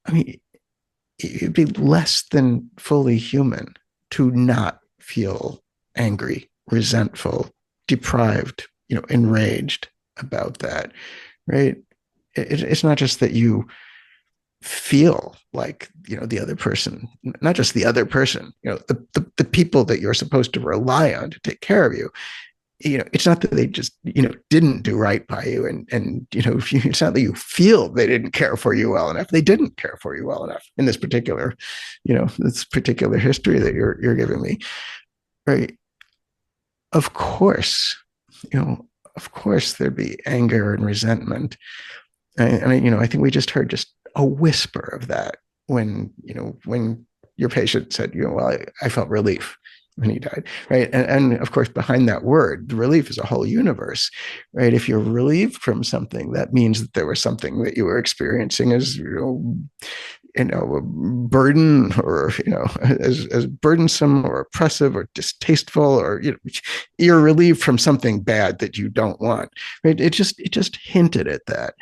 I mean, it'd be less than fully human to not feel angry, resentful, deprived, enraged about that, right? It's not just that you feel like the other person, not just the other person, the people that you're supposed to rely on to take care of you. It's not that they just didn't do right by you, and it's not that you feel they didn't care for you well enough. They didn't care for you well enough in this particular history that you're giving me, right? Of course, of course there'd be anger and resentment, and I think we just heard just a whisper of that when your patient said, well, I felt relief when he died, right? And of course, behind that word, relief is a whole universe, right? If you're relieved from something, that means that there was something that you were experiencing as a burden, or as burdensome or oppressive or distasteful, or you're relieved from something bad that you don't want, right? It just hinted at that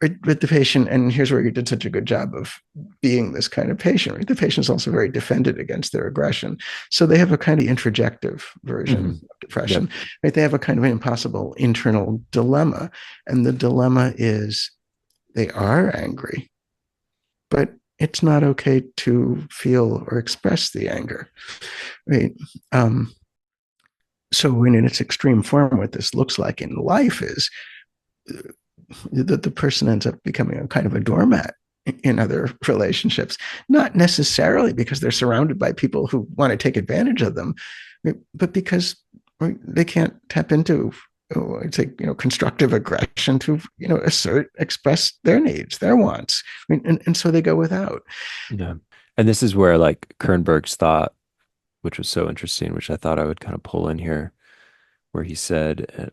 with the patient. And here's where you did such a good job of being this kind of patient, right? The patient's also very defended against their aggression. So they have a kind of introjective version Mm-hmm. of depression, Yep. right? They have a kind of impossible internal dilemma. And the dilemma is they are angry, but it's not okay to feel or express the anger, right? Um, so in its extreme form, what this looks like in life is that the person ends up becoming a kind of a doormat in other relationships, not necessarily because they're surrounded by people who want to take advantage of them, but because they can't tap into, I'd say, constructive aggression to, express their needs, their wants, and so they go without. Yeah. And this is where like Kernberg's thought, which was so interesting, which I thought I would kind of pull in here, where he said,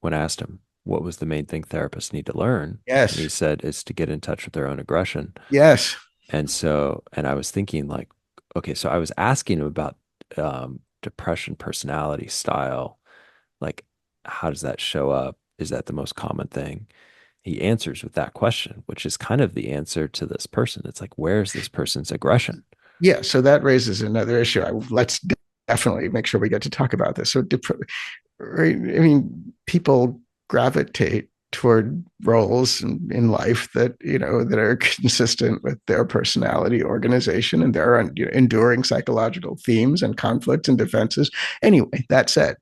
when I asked him, what was the main thing therapists need to learn? And he Yes, said, is to get in touch with their own aggression. yes, And I was thinking like, okay, so I was asking him about depression personality style. Like, how does that show up? Is that the most common thing? He answers with that question, which is kind of the answer to this person. It's like, where's this person's aggression? yeah. So that raises another issue. Let's definitely make sure we get to talk about this. So, right, I mean, people gravitate toward roles in life that that are consistent with their personality organization and their enduring psychological themes and conflicts and defenses. Anyway, that said,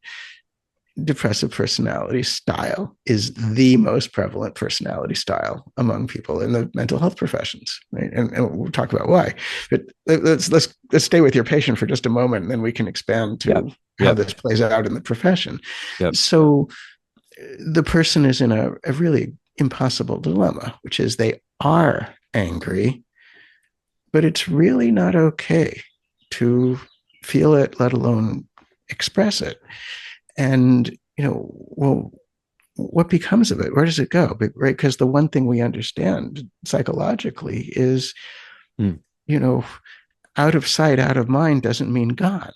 depressive personality style is the most prevalent personality style among people in the mental health professions, right? And we'll talk about why. But let's stay with your patient for just a moment, and then we can expand Yep. to how Yep. this plays out in the profession. Yep. So the person is in a really impossible dilemma, which is they are angry, but it's really not okay to feel it, let alone express it. And well, what becomes of it? Where does it go? Right? Because the one thing we understand psychologically is, Mm. you know, out of sight, out of mind doesn't mean gone.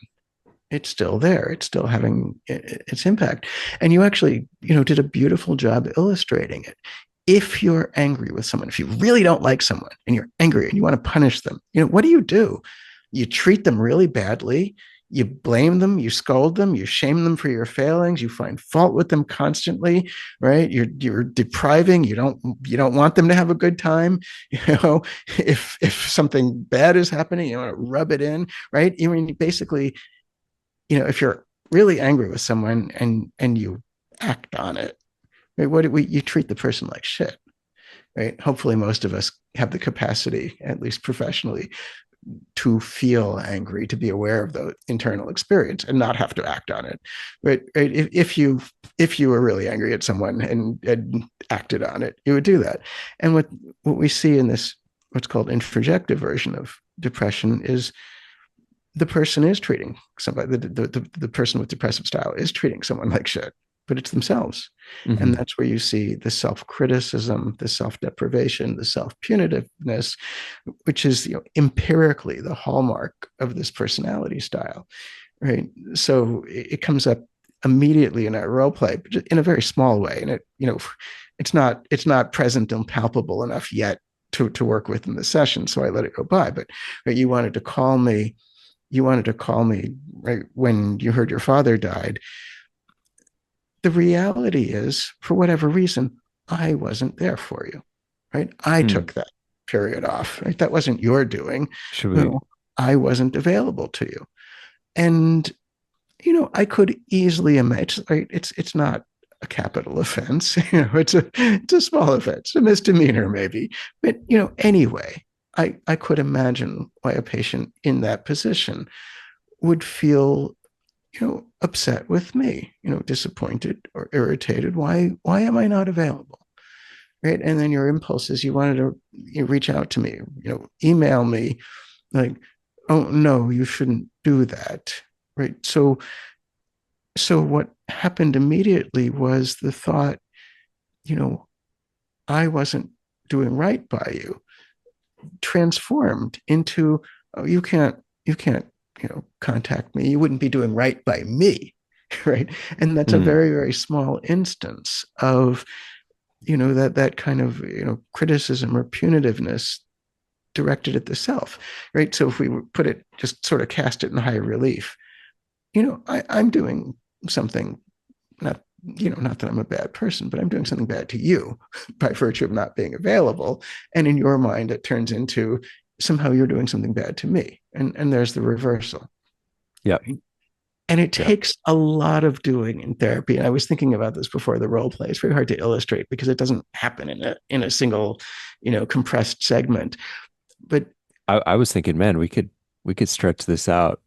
It's still there. It's still having its impact. And you actually, did a beautiful job illustrating it. If you're angry with someone, if you really don't like someone and you're angry and you want to punish them, what do? You treat them really badly. You blame them, you scold them, you shame them for your failings, you find fault with them constantly, right? You're depriving, you don't want them to have a good time. If something bad is happening, you want to rub it in, right? I mean, basically, if you're really angry with someone and you act on it, right? You treat the person like shit, right? Hopefully most of us have the capacity, at least professionally, to feel angry, to be aware of the internal experience and not have to act on it. But right, if you were really angry at someone and acted on it, you would do that. And what we see in this what's called introjective version of depression is the person is treating somebody, the person with depressive style is treating someone like shit, but it's themselves. And Hmm. that's where you see the self-criticism, the self-deprivation, the self-punitiveness, which is empirically the hallmark of this personality style, right? So it comes up immediately in our role play, but in a very small way. And it's not present and palpable enough yet to work with in the session. So I let it go by. But right, you wanted to call me right when you heard your father died. The reality is, for whatever reason, I wasn't there for you, right? I Mm. took that period off, right? That wasn't your doing. Should we? No, I wasn't available to you. And, I could easily imagine, right? It's not a capital offense, it's a small offense, a misdemeanor maybe. But, anyway, I could imagine why a patient in that position would feel upset with me, disappointed or irritated. Why am I not available? Right. And then your impulse is you wanted to reach out to me, email me like, oh no, you shouldn't do that. Right. So what happened immediately was the thought, you know, I wasn't doing right by you, transformed into, oh, you can't, contact me. You wouldn't be doing right by me. Right. And that's a Mm. very, very small instance of, that kind of, criticism or punitiveness directed at the self. Right. So if we put it, just sort of cast it in high relief, I'm doing something, not that I'm a bad person, but I'm doing something bad to you by virtue of not being available. And in your mind, it turns into somehow you're doing something bad to me. And there's the reversal. Yep. Right? And it Yep. takes a lot of doing in therapy. And I was thinking about this before the role play. It's very hard to illustrate because it doesn't happen in a single, compressed segment. But I was thinking, man, we could stretch this out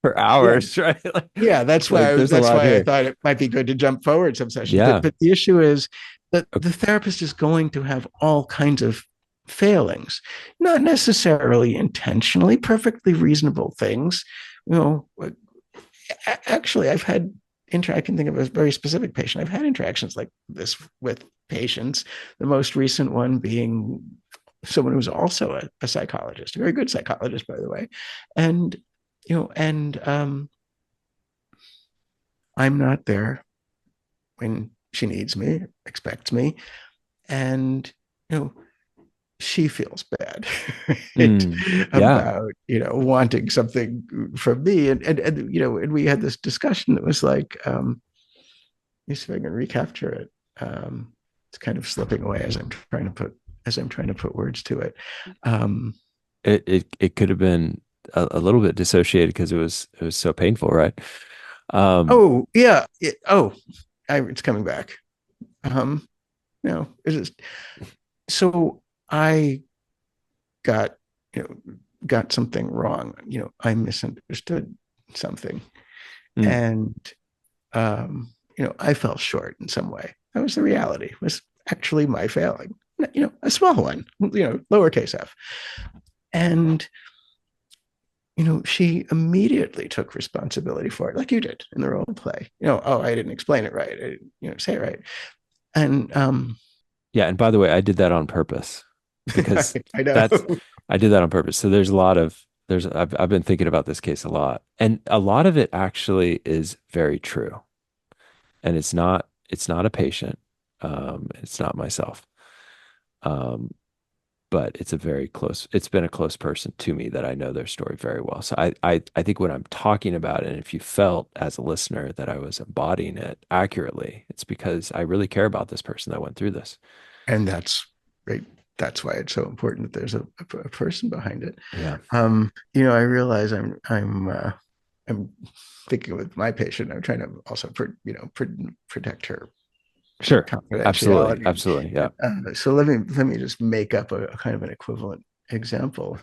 for yeah, hours, right? Like, yeah, that's why like there's a that's lot why I here. thought it might be good to jump forward some sessions. But Yeah. but the issue is that Okay. the therapist is going to have all kinds of failings, not necessarily intentionally, perfectly reasonable things. You know, actually, I can think of a very specific patient. I've had interactions like this with patients. The most recent one being someone who's also a psychologist, a very good psychologist, by the way, and I'm not there when she needs me, expects me, and you know she feels bad Mm. Yeah. about wanting something from me, and we had this discussion that was like, let me see if I can recapture it. It's kind of slipping away as I'm trying to put words to it. Um, It could have been a little bit dissociated because it was so painful, right? Um, oh yeah, it's coming back. Um, no, it is. So I got you know got something wrong. I misunderstood something, mm, and I fell short in some way. That was the reality. It was actually my failing. A small one. Lowercase f. And she immediately took responsibility for it, like you did in the role play. Oh, I didn't explain it right. I didn't, say it right. And yeah, and by the way, I did that on purpose because I know. that's I did that on purpose. So I've been thinking about this case a lot, and a lot of it actually is very true. And it's not a patient, it's not myself, um, but it's been a close person to me that I know their story very well. So I think when I'm talking about it, and if you felt as a listener that I was embodying it accurately, it's because I really care about this person that went through this. And that's right. That's why it's so important that there's a person behind it. Yeah, I realize I'm thinking with my patient, I'm trying to also protect her sure, absolutely, confidentiality. absolutely, yeah. So let me just make up a kind of an equivalent example.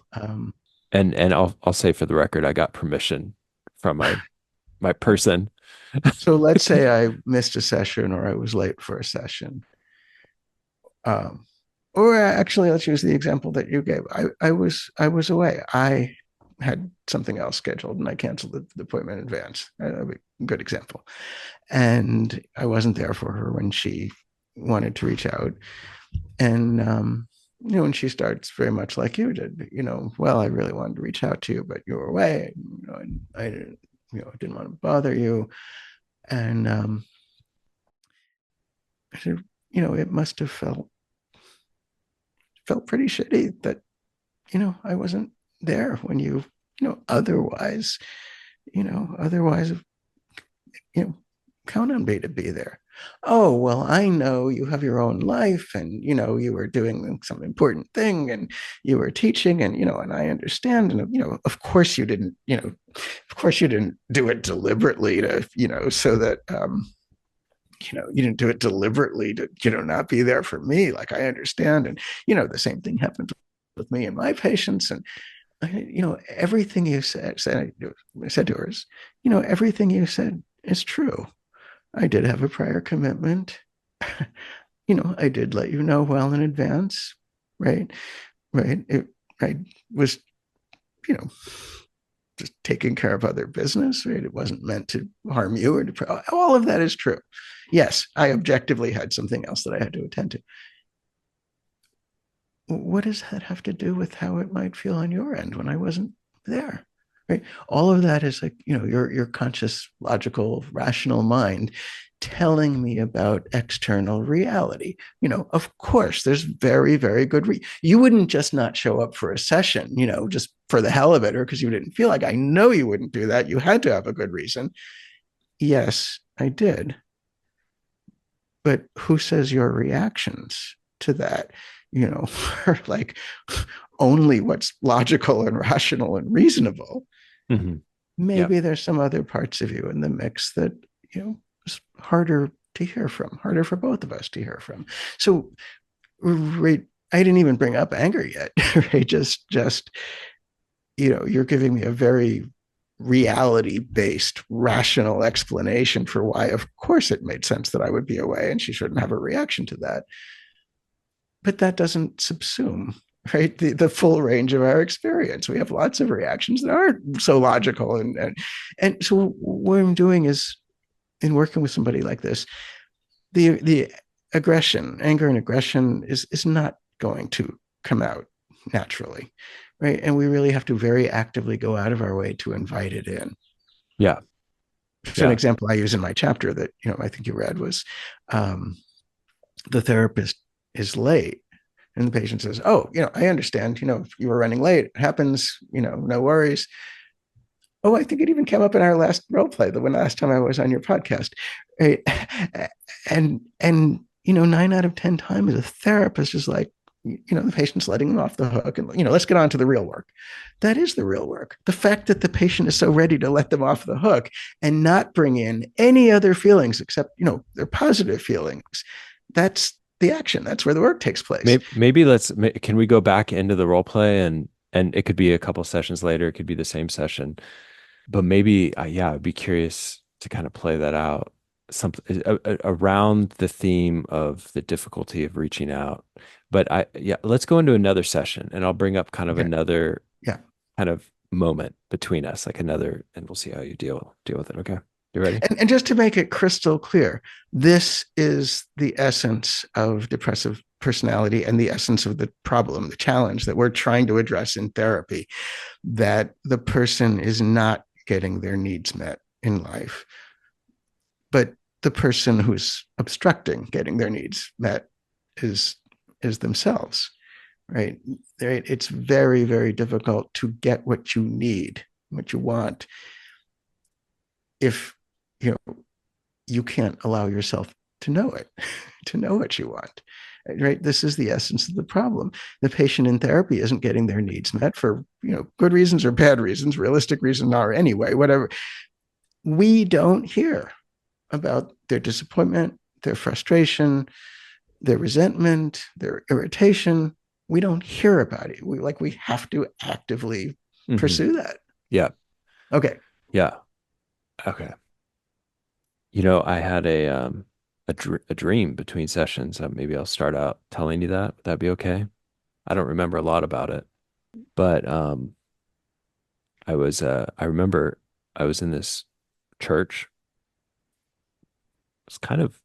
And I'll say for the record, I got permission from my person. So let's say I missed a session or I was late for a session. Um, or actually, let's use the example that you gave. I was away. I had something else scheduled and I canceled the appointment in advance. That'd be a good example. And I wasn't there for her when she wanted to reach out. And and she starts very much like you did. Well, I really wanted to reach out to you, but you were away. And I didn't want to bother you. And I said, it must have felt pretty shitty that I wasn't there when otherwise, otherwise, you know, count on me to be there. Oh, well, I know you have your own life and, you were doing some important thing and you were teaching and I understand. And, of course of course you didn't do it deliberately to, so that, you didn't do it deliberately to, not be there for me. Like I understand. And, the same thing happened with me and my patients. And, everything you I said to her is, everything you said is true. I did have a prior commitment. I did let you know well in advance, right? Right. I was, you know, just taking care of other business, right? It wasn't meant to harm you or to, all of that is true. Yes, I objectively had something else that I had to attend to. What does that have to do with how it might feel on your end when I wasn't there? Right. All of that is like, your conscious, logical, rational mind telling me about external reality. Of course, there's very, very good you wouldn't just not show up for a session, just for the hell of it, or because you didn't feel like. I know you wouldn't do that. You had to have a good reason. Yes, I did. But who says your reactions to that, are like only what's logical and rational and reasonable? Hmm. Yeah, Maybe there's some other parts of you in the mix that, is harder to hear from, harder for both of us to hear from. So, right, I didn't even bring up anger yet, right? Just, you're giving me a very reality based, rational explanation for why, of course, it made sense that I would be away and she shouldn't have a reaction to that. But that doesn't subsume, right, the full range of our experience. We have lots of reactions that aren't so logical. And so what I'm doing is, in working with somebody like this, the anger and aggression is not going to come out naturally, right? And we really have to very actively go out of our way to invite it in. yeah, So an yeah. example I use in my chapter that I think you read was, um, the therapist is late and the patient says, oh, I understand, if you were running late, it happens, no worries. Oh, I think it even came up in our last role play, the last time I was on your podcast, right? And nine out of 10 times a therapist is like, the patient's letting them off the hook and, let's get on to the real work. That is the real work. The fact that the patient is so ready to let them off the hook and not bring in any other feelings except, their positive feelings, that's the action. That's where the work takes place. Maybe can we go back into the role play, and it could be a couple sessions later, it could be the same session, but maybe, yeah, I'd be curious to kind of play that out, something around the theme of the difficulty of reaching out. But yeah, let's go into another session, and I'll bring up kind of Okay. another Yeah. kind of moment between us, like another, and we'll see how you deal with it. Okay, you ready? And just to make it crystal clear, this is the essence of depressive personality and the essence of the problem, the challenge that we're trying to address in therapy, that the person is not getting their needs met in life, but the person who's obstructing getting their needs met is themselves, right? It's very, very difficult to get what you need, what you want, if you can't allow yourself to know it, to know what you want. Right. This is the essence of the problem. The patient in therapy isn't getting their needs met for, good reasons or bad reasons, realistic reasons are anyway, whatever. We don't hear about their disappointment, their frustration, their resentment, their irritation. We don't hear about it. We have to actively Hmm. pursue that. Yeah. Okay. Yeah. Okay. I had a dream between sessions. Maybe I'll start out telling you that. Would that be okay? I don't remember a lot about it, but I remember I was in this church. It's kind of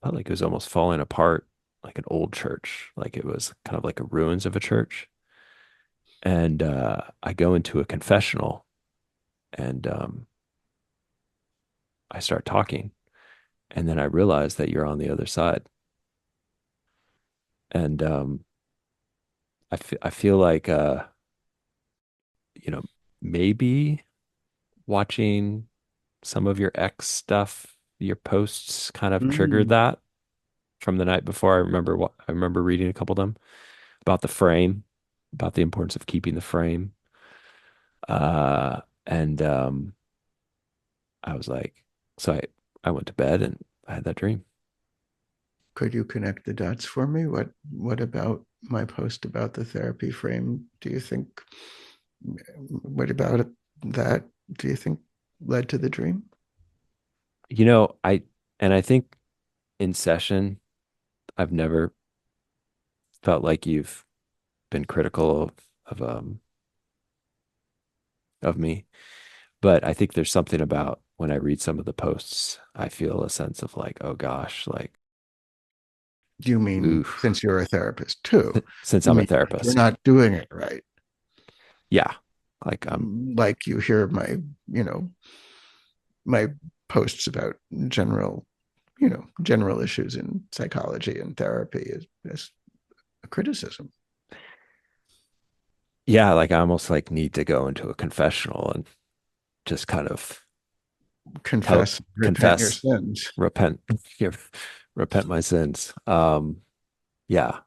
felt like it was almost falling apart, like an old church, like it was kind of like a ruins of a church. And I go into a confessional, and I start talking, and then I realize that you're on the other side, and I feel like you know maybe watching some of your ex stuff, your posts kind of triggered Mm. that from the night before. I remember reading a couple of them about the frame, about the importance of keeping the frame. And I was like, so I went to bed and I had that dream. Could you connect the dots for me? What about my post about the therapy frame do you think, what about it, that do you think led to the dream? You know, I and I think in session, I've never felt like you've been critical of me, but I think there's something about when I read some of the posts, I feel a sense of like, oh gosh, like, Do you mean oof, since you're a therapist too? since You I'm a mean like you're therapist. not doing it right? Yeah. Like, Like you hear you know, my posts about general, general issues in psychology and therapy as a criticism. yeah, like I almost like need to go into a confessional and just kind of tell, Confess, repent your confess, sins. repent, repent my sins. Yeah.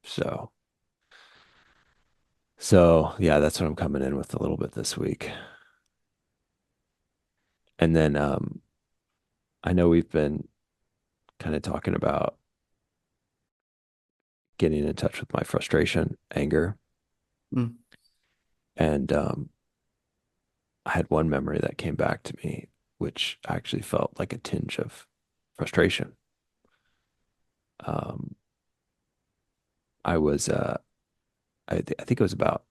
So, so yeah, that's what I'm coming in with a little bit this week. And then, I know we've been kind of talking about getting in touch with my frustration, anger, Mm. and, I had one memory that came back to me, which actually felt like a tinge of frustration. Um, I was, I think it was about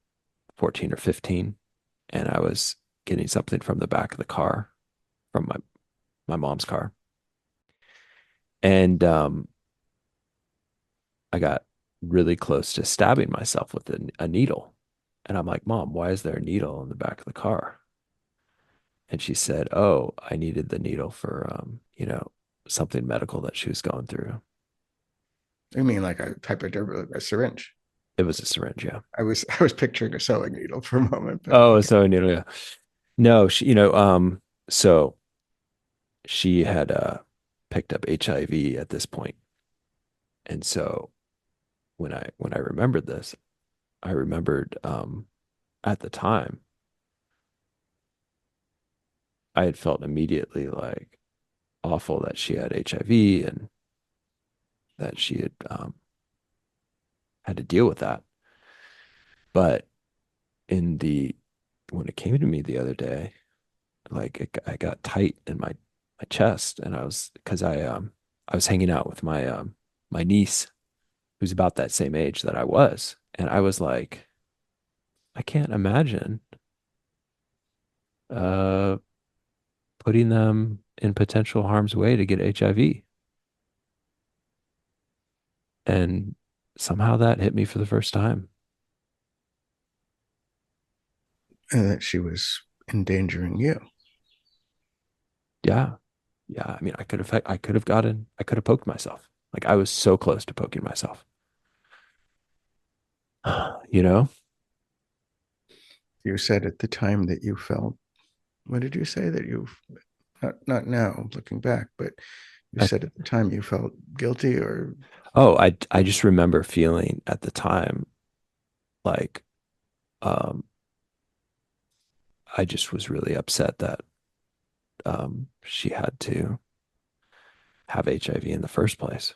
14 or 15, and I was getting something from the back of the car, from my mom's car. And I got really close to stabbing myself with a needle. And I'm like, Mom, why is there a needle in the back of the car? And she said, Oh, I needed the needle for, something medical that she was going through. I mean, like a hypodermic, a syringe. It was a syringe, yeah. I was picturing a sewing needle for a moment, but Oh, okay. so a needle, yeah. No, so she had picked up HIV at this point. And so when I remembered this, I remembered at the time I had felt immediately like awful that she had HIV and that she had to deal with that. But in the when it came to me the other day, like I got tight in my chest, and I was because I was hanging out with my niece who's about that same age that I was, and I was like, I can't imagine uh putting them in potential harm's way to get HIV. And somehow that hit me for the first time. And that she was endangering you. Yeah. Yeah. I mean, I could have poked myself. Like I was so close to poking myself. You know? You said at the time that you felt, what did you say that you, not now looking back, but you I, said at the time you felt guilty or I just remember feeling at the time like um I just was really upset that she had to have HIV in the first place.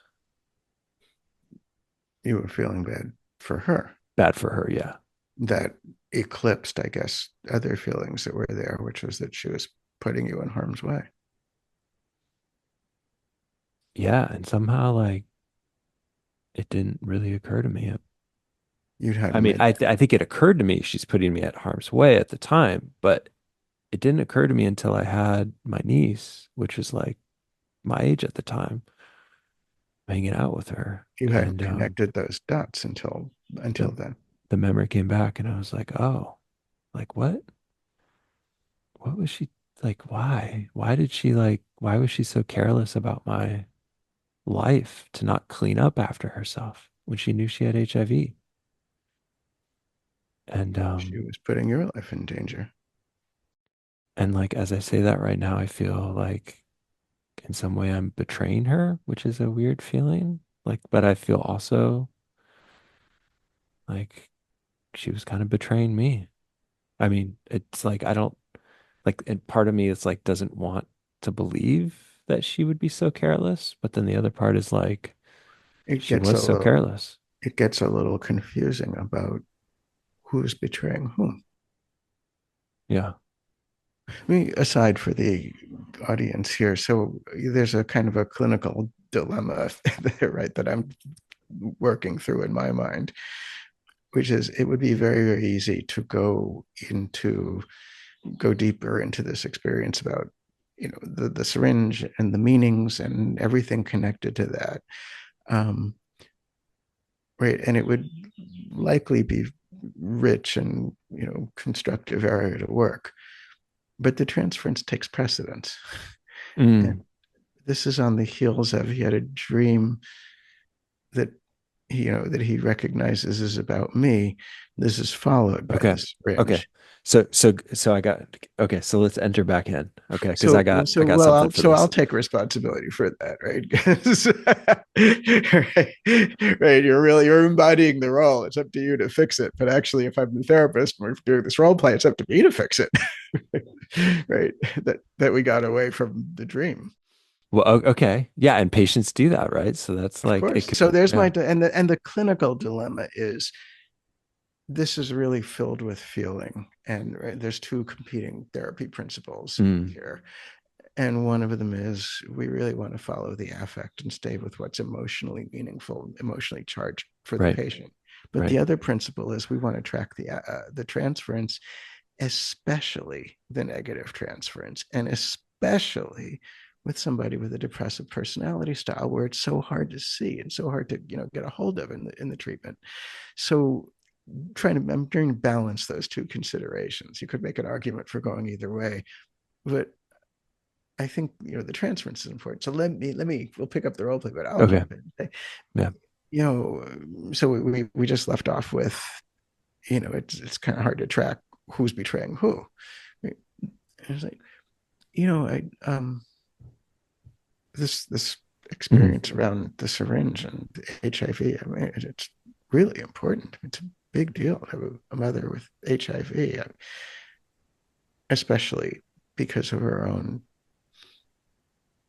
you were feeling bad for her. Bad for her, yeah. That eclipsed, I guess, other feelings that were there, which was that she was putting you in harm's way. Yeah, and somehow like it didn't really occur to me. You I hadn't mean, made I think it occurred to me she's putting me at harm's way at the time, but it didn't occur to me until I had my niece, which was like my age at the time, hanging out with her, you hadn't and connected those dots until the then. the memory came back, and I was like, oh, like what? What was she like? Why? Why did she like? Why was she so careless about my life to not clean up after herself when she knew she had HIV? And She was putting your life in danger. like as I say that right now, I feel like in some way I'm betraying her, which is a weird feeling. Like, but I feel also like she was kind of betraying me. I mean, it's like I don't like, and part of me is like doesn't want to believe that she would be so careless, but then the other part is like It she gets was a so little careless. it gets a little confusing about who's betraying whom. Yeah. I mean, aside for the audience here, so there's a kind of a clinical dilemma there, right, that I'm working through in my mind, which is it would be very, very easy to go deeper into this experience about the syringe and the meanings and everything connected to that, right, and it would likely be rich and constructive area to work, but the transference takes precedence. And Mm, this is on the heels of he had a dream that that he recognizes is about me. This is followed by okay. this Okay. syringe. So I got okay. So let's enter back in. Okay, because So I got well, something for I'll this. take responsibility for that, right? Right. You're embodying the role. It's up to you to fix it. But actually, if I'm the therapist and we're doing this role play, it's up to me to fix it. Right. That we got away from the dream. Well, okay. Yeah, and patients do that, right? So that's Of like it course. could So there's yeah. and the clinical dilemma is this is really filled with feeling, and right, there's two competing therapy principles Mm, here, and one of them is we really want to follow the affect and stay with what's emotionally meaningful, emotionally charged for the right, patient, but right. the other principle is we want to track the transference, especially the negative transference, and especially with somebody with a depressive personality style where it's so hard to see and so hard to get a hold of in the treatment. So I'm trying to balance those two considerations. You could make an argument for going either way, but I think the transference is important. So we'll pick up the role play, but I'll Okay. jump in. And say, Yeah. so we just left off with it's kind of hard to track who's betraying who. It's like I this Mm. experience around the syringe and HIV. I mean, it's really important. It's a big deal to have a mother with HIV, especially because of her own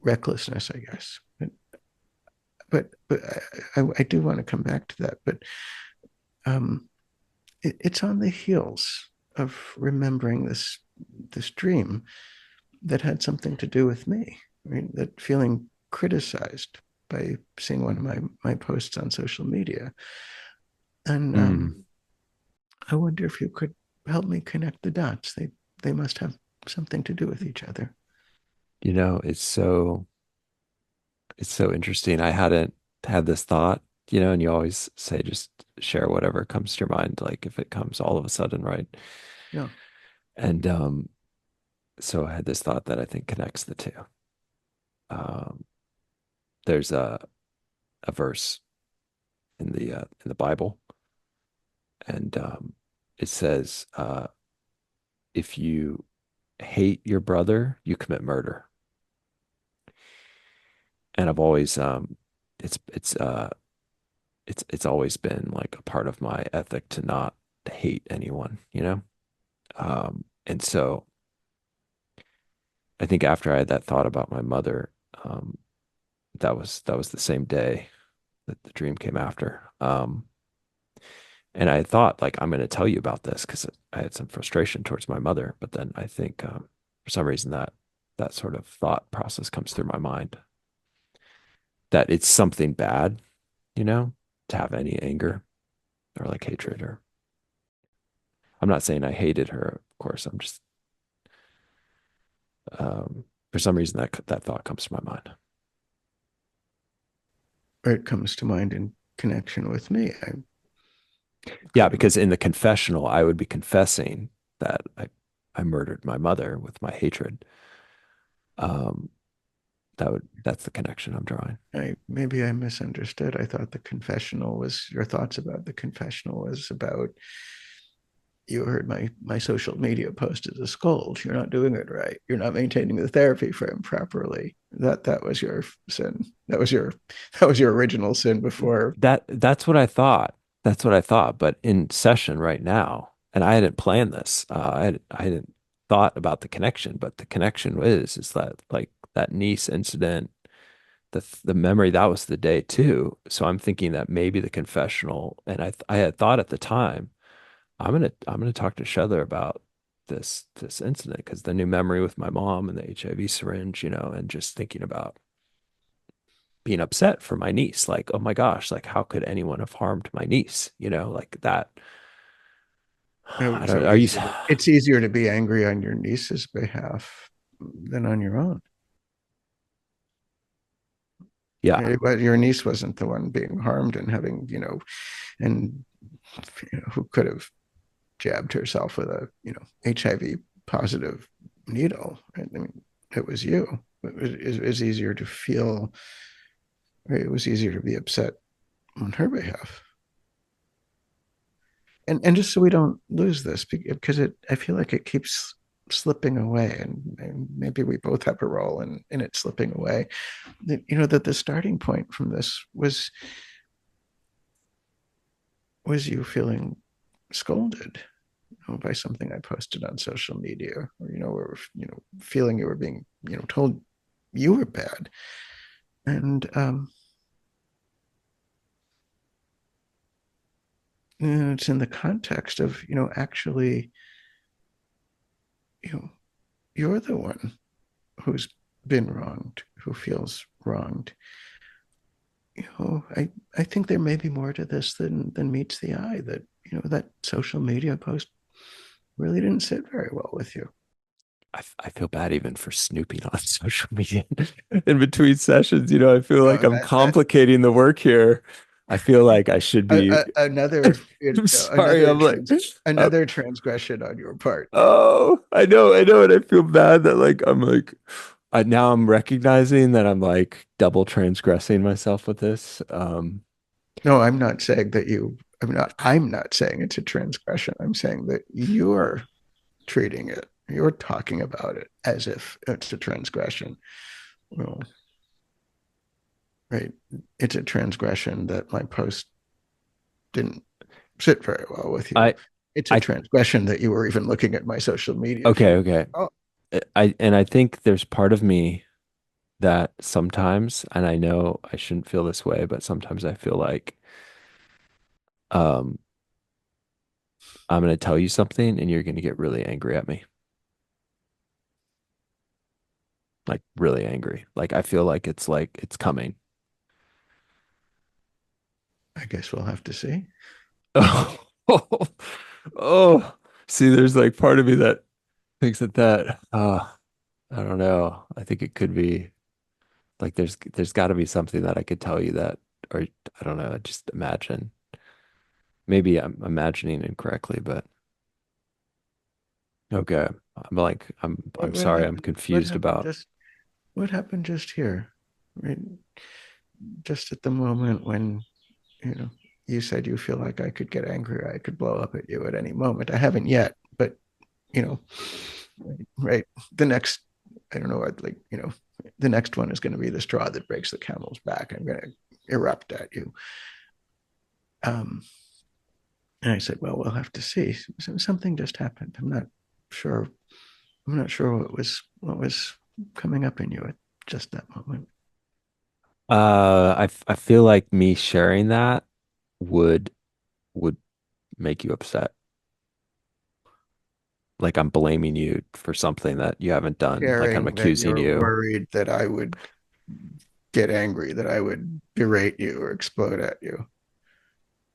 recklessness, I guess. But I do want to come back to that. But um, it's on the heels of remembering this dream that had something to do with me. I mean, that feeling criticized by seeing one of my posts on social media, and Mm. I wonder if you could help me connect the dots. They must have something to do with each other. You know, it's so interesting. I hadn't had this thought, and you always say just share whatever comes to your mind, like if it comes all of a sudden, right? Yeah, And so I had this thought that I think connects the two. Um, there's a verse in the Bible, and it says, if you hate your brother, you commit murder. And I've always it's it's uh it's always been like a part of my ethic to not hate anyone. And so I think after I had that thought about my mother, that was the same day that the dream came after. And I thought like I'm going to tell you about this because I had some frustration towards my mother, but then I think for some reason that sort of thought process comes through my mind that it's something bad, to have any anger or like hatred. Or I'm not saying I hated her, of course. I'm just for some reason that thought comes to my mind. or it comes to mind in connection with me. I Yeah, couldn't. because in the confessional, I would be confessing that I murdered my mother with my hatred. Um, that's the connection I'm drawing. I maybe I misunderstood. I thought the confessional was your thoughts about the confessional was about you heard my social media post as a scold. You're not doing it right. You're not maintaining the therapy frame properly. That was your sin. That was your original sin before. That's what I thought. That's what I thought. But in session right now, and I hadn't planned this. I hadn't thought about the connection, but the connection is that like that niece incident, the memory that was the day too. So I'm thinking that maybe the confessional, and I had thought at the time, I'm gonna talk to Shedler about this incident because the new memory with my mom and the HIV syringe, and just thinking about being upset for my niece. Like, oh my gosh, like how could anyone have harmed my niece? Like that. I don't, So are you, easy. It's easier to be angry on your niece's behalf than on your own. yeah, But your niece wasn't the one being harmed and having, and who could have jabbed herself with a, HIV positive needle. Right? I mean, it was you. It was easier to feel, right? It was easier to be upset on her behalf. And just so we don't lose this, because I feel like it keeps slipping away, and maybe we both have a role in it slipping away. That the starting point from this was you feeling scolded, by something I posted on social media, or feeling you were being, told you were bad, and it's in the context of, actually, you know, you're the one who's been wronged, who feels wronged. I think there may be more to this than meets the eye. That that social media post really didn't sit very well with you. I feel bad even for snooping on social media in between sessions. I feel like I'm That complicating the work here. I feel like I should be. another I'm sorry. another I'm like, uh, another transgression on your part. oh, I know, and I feel bad that like I'm like, now I'm recognizing that I'm like double transgressing myself with this. No, I'm not saying that you. I'm not saying it's a transgression. I'm saying that you're treating it. You're talking about it as if it's a transgression. Well, right? It's a transgression that my post didn't sit very well with you. I It's a I transgression that you were even looking at my social media okay, feed. okay. Oh, I think there's part of me that sometimes, and I know I shouldn't feel this way, but sometimes I feel like um I'm going to tell you something and you're going to get really angry at me. Like really angry. Like I feel like it's coming. I guess we'll have to see. Oh, oh, see, there's like part of me that thinks I don't know. I think it could be like there's got to be something that I could tell you that, or I don't know, just imagine. Maybe I'm imagining incorrectly, but okay. I'm What sorry, I'm happened? What confused happened about just? What happened just here? Right, just at the moment when you know you said you feel like I could get angry, I could blow up at you at any moment. I haven't yet, but you know, right. The next, I don't know what, like, the next one is going to be the straw that breaks the camel's back. I'm going to erupt at you. Um, and I said, well, we'll have to see. Something just happened. Sure. I'm not sure what was coming up in you at just that moment. I feel like me sharing that would would make you upset. Like I'm blaming you for something that you haven't done. Like I'm Sharing that accusing you're you. worried that I would get angry, that I would berate you or explode at you.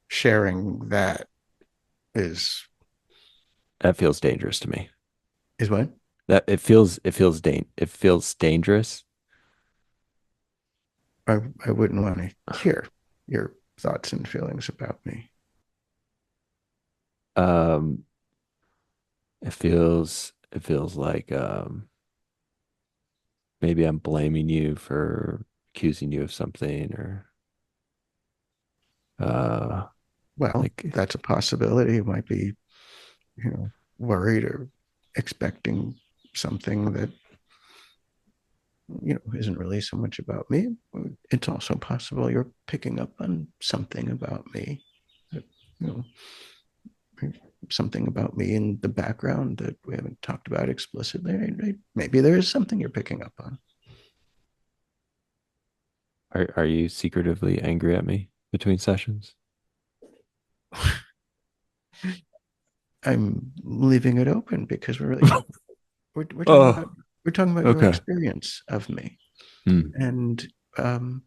Sharing that is That feels dangerous to me. is what? That it feels dangerous. I wouldn't want to hear your thoughts and feelings about me. Um, it feels like maybe I'm blaming you for accusing you of something or uh Well, like that's a possibility. You might be, worried or expecting something that, isn't really so much about me. It's also possible you're picking up on something about me, that, you know, something about me in the background that we haven't talked about explicitly. Right? Maybe there is something you're picking up on. are you secretively angry at me between sessions? I'm leaving it open because we're really talking. We're talking about Oh, we're talking about your okay. experience of me, Hmm. and um,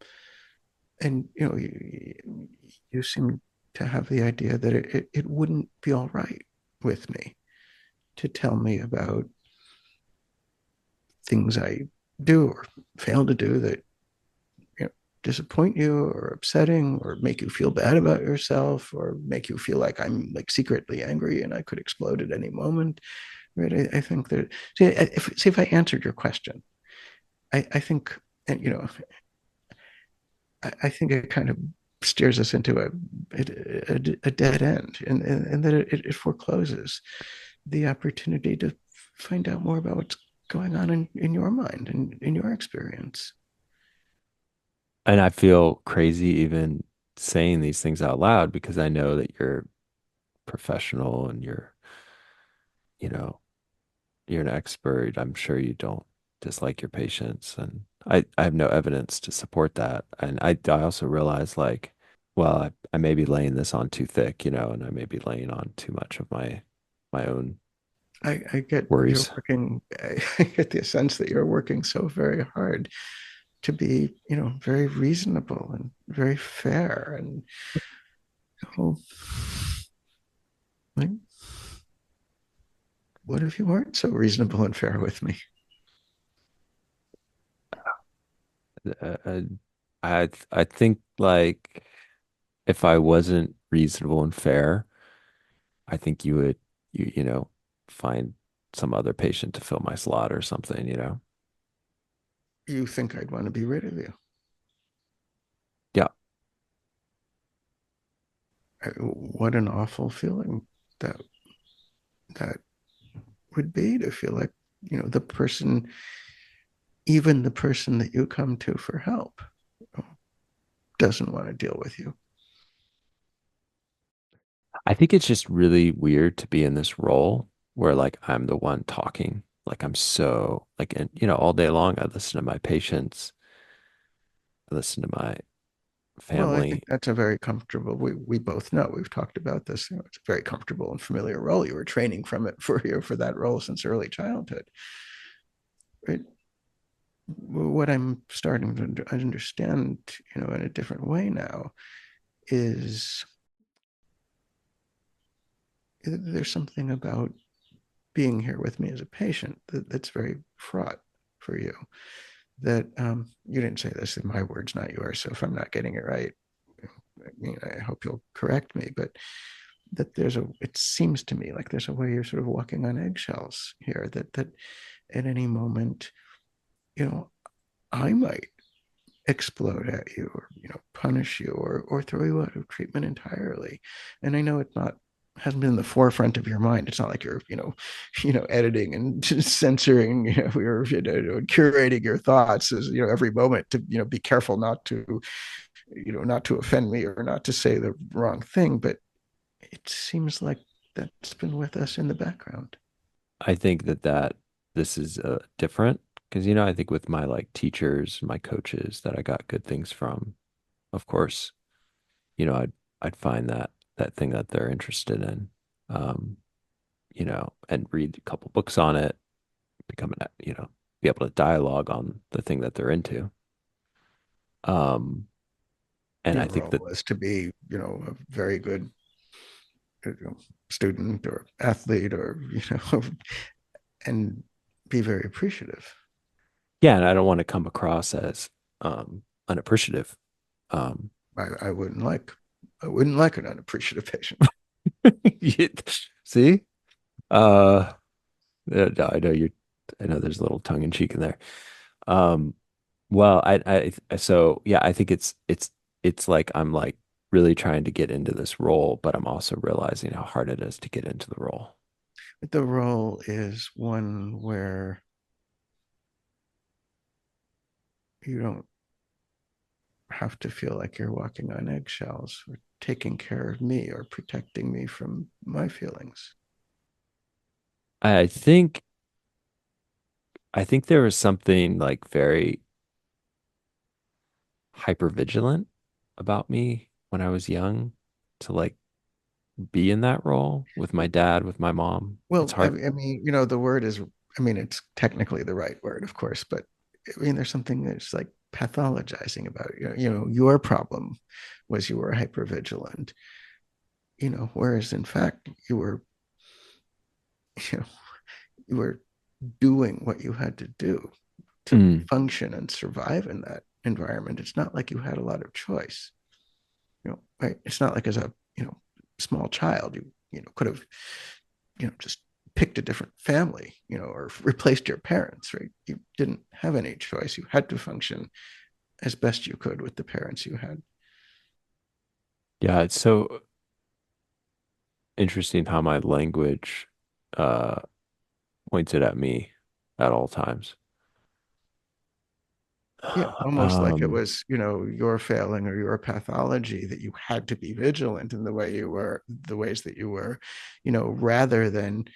you seem to have the idea that it wouldn't be all right with me to tell me about things I do or fail to do that disappoint you or upsetting or make you feel bad about yourself or make you feel like I'm like secretly angry and I could explode at any moment. Right? I think that see if I answered your question, I think, and I think it kind of steers us into a dead end, and that it forecloses the opportunity to find out more about what's going on in your mind and in your experience. And I feel crazy even saying these things out loud because I know that you're professional and you know, you're an expert. I'm sure you don't dislike your patients. And I have no evidence to support that. And I also realize like, well, I may be laying this on too thick, and I may be laying on too much of my own I get you're worries. working. I get the sense that you're working so very hard to be, very reasonable and very fair. And oh, like, what if you weren't so reasonable and fair with me? Uh, I think like if I wasn't reasonable and fair, I think you would find some other patient to fill my slot or something. You think I'd want to be rid of you? Yeah. What an awful feeling that that would be, to feel like, the person, even the person that you come to for help, doesn't want to deal with you. I think it's just really weird to be in this role where like I'm the one talking. Like I'm so like, and all day long I listen to my patients, I listen to my Well, I think family. that's a very comfortable. We both know we've talked about this. It's a very comfortable and familiar role. You were training from it for that role since early childhood, right? What I'm starting to understand, in a different way now, is there's something about being here with me as a patient that's very fraught for you. That you didn't say this in my words, not yours. So if I'm not getting it right, I mean, I hope you'll correct me. But that it seems to me like there's a way you're sort of walking on eggshells here. That at any moment, you know, I might explode at you, or punish you, or throw you out of treatment entirely. And I know it's not hasn't been in the forefront of your mind. It's not like you're editing and censoring, you're curating your thoughts as every moment to be careful not to offend me or not to say the wrong thing. But it seems like that's been with us in the background. I think that this is different because I think with my like teachers, my coaches that I got good things from, of course, I'd find that thing that they're interested in, um, and read a couple books on it, become an, be able to dialogue on the thing that they're into. Um, and I Your think that role is to be, a very good student or athlete, or and be very appreciative. yeah, and I don't want to come across as unappreciative. Um, I I wouldn't like an unappreciative patient. see, uh, I know you. I know there's a little tongue in cheek in there. Um, well, so yeah, I think it's like I'm like really trying to get into this role, but I'm also realizing how hard it is to get into the role. But the role is one where you don't have to feel like you're walking on eggshells or taking care of me or protecting me from my feelings. I think I think there was something like very hyper vigilant about me when I was young to like be in that role with my dad, with my mom. It's Well, hard. I mean, the word is, I mean, it's technically the right word, of course, but I mean, there's something that's like pathologizing about it. Your problem was you were hypervigilant, whereas in fact you know, you were doing what you had to do to Mm, function and survive in that environment. It's not like you had a lot of choice, right? It's not like as a, small child, you could have, just picked a different family, or replaced your parents, right? You didn't have any choice. You had to function as best you could with the parents you had. yeah, it's so interesting how my language uh pointed at me at all times. Yeah, almost like it Um, was, your failing or your pathology that you had to be vigilant in the ways that you were, rather than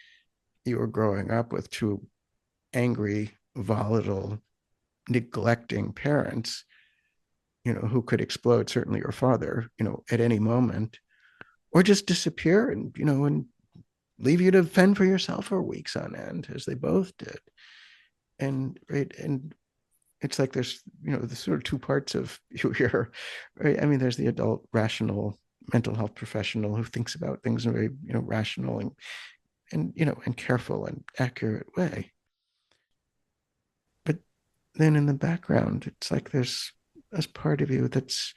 you were growing up with two angry, volatile, neglecting parents, who could explode, certainly your father, at any moment, or just disappear and leave you to fend for yourself for weeks on end, as they both did. And right, and it's like there's the sort of two parts of you here, right? I mean, there's the adult, rational mental health professional who thinks about things in a very rational and careful and accurate way. But then in the background, it's like there's this part of you that's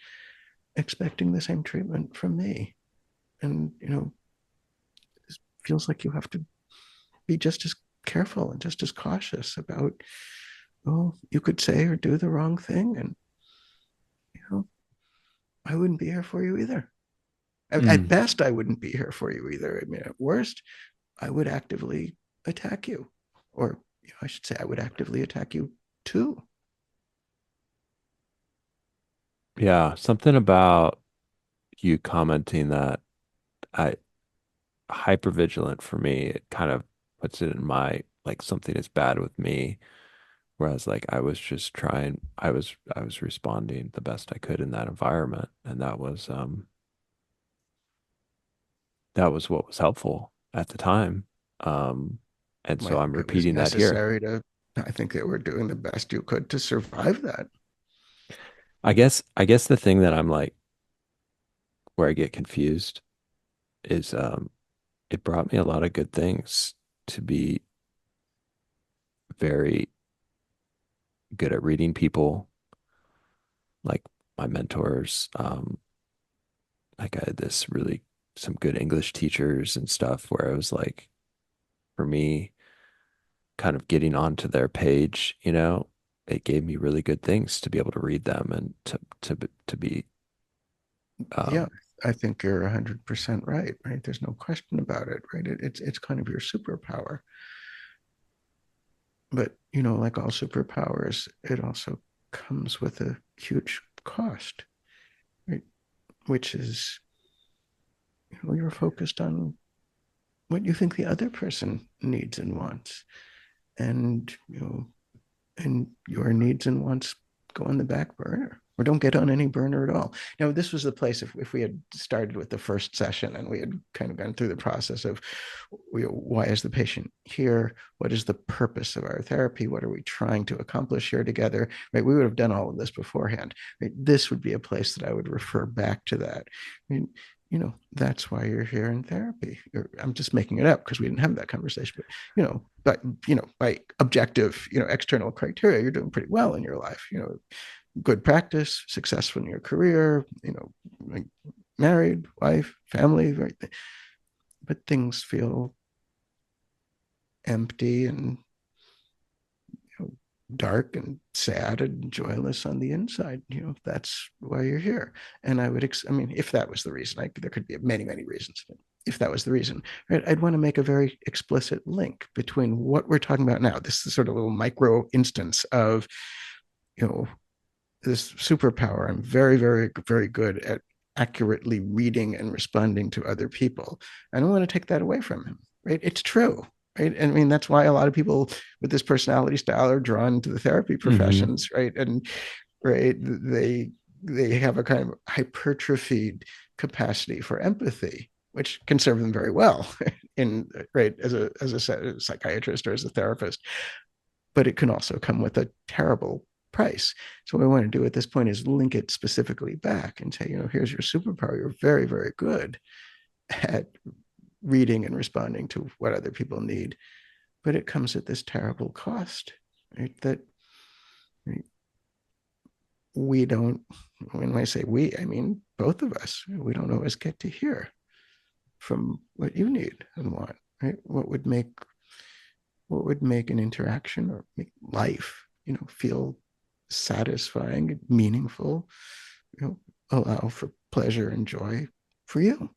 expecting the same treatment from me, and it feels like you have to be just as careful and just as cautious about, oh, you could say or do the wrong thing, and you know I wouldn't be here for you either. At mm, best, I wouldn't be here for you either. I mean, at worst, I would actively attack you, or I should say, I would actively attack you too. Yeah, something about you commenting that I hypervigilant for me, it kind of puts it in my like something is bad with me. Whereas like I was just trying, I was responding the best I could in that environment. And that was what was helpful at the time. Um and I so I'm think it was repeating that here. necessary to, I think they were doing the best you could to survive that. I guess the thing that I'm like where I get confused is it brought me a lot of good things to be very good at reading people, like my mentors. Like I had this really some good English teachers and stuff where I was like, for me, kind of getting onto their page, it gave me really good things to be able to read them and to be Yeah, um I think you're 100% right, right? There's no question about it, right? It's kind of your superpower. But, like all superpowers, it also comes with a huge cost, right? Which is, you're focused on what you think the other person needs and wants. And, and your needs and wants go on the back burner or don't get on any burner at all. Now, this was the place if we had started with the first session and we had kind of gone through the process of why is the patient here? What is the purpose of our therapy? What are we trying to accomplish here together? Right? We would have done all of this beforehand. Right? This would be a place that I would refer back to that. I mean, that's why you're here in therapy. I'm just making it up because we didn't have that conversation, but by objective, external criteria, you're doing pretty well in your life. Good practice, successful in your career, like married, wife, family, right? But things feel empty and dark and sad and joyless on the inside. That's why you're here. And I mean, if that was the reason, there could be many, many reasons. But if that was the reason, right, I'd want to make a very explicit link between what we're talking about now. This is sort of a little micro instance of, you know, this superpower. I'm very, very, very good at accurately reading and responding to other people. I don't want to take that away from him, right? It's true, right? And I mean, that's why a lot of people with this personality style are drawn to the therapy mhm. professions, right? And right, they have a kind of hypertrophied capacity for empathy, which can serve them very well in right as a psychiatrist or as a therapist, but it can also come with a terrible price. So what I want to do at this point is link it specifically back and say, here's your superpower. You're very, very good at reading and responding to what other people need, but it comes at this terrible cost, right? That right, we don't, when I say we, I mean both of us, we don't always get to hear from what you need and want, right? What would make an interaction or make life, feel satisfying, meaningful, you know, allow for pleasure and joy for you.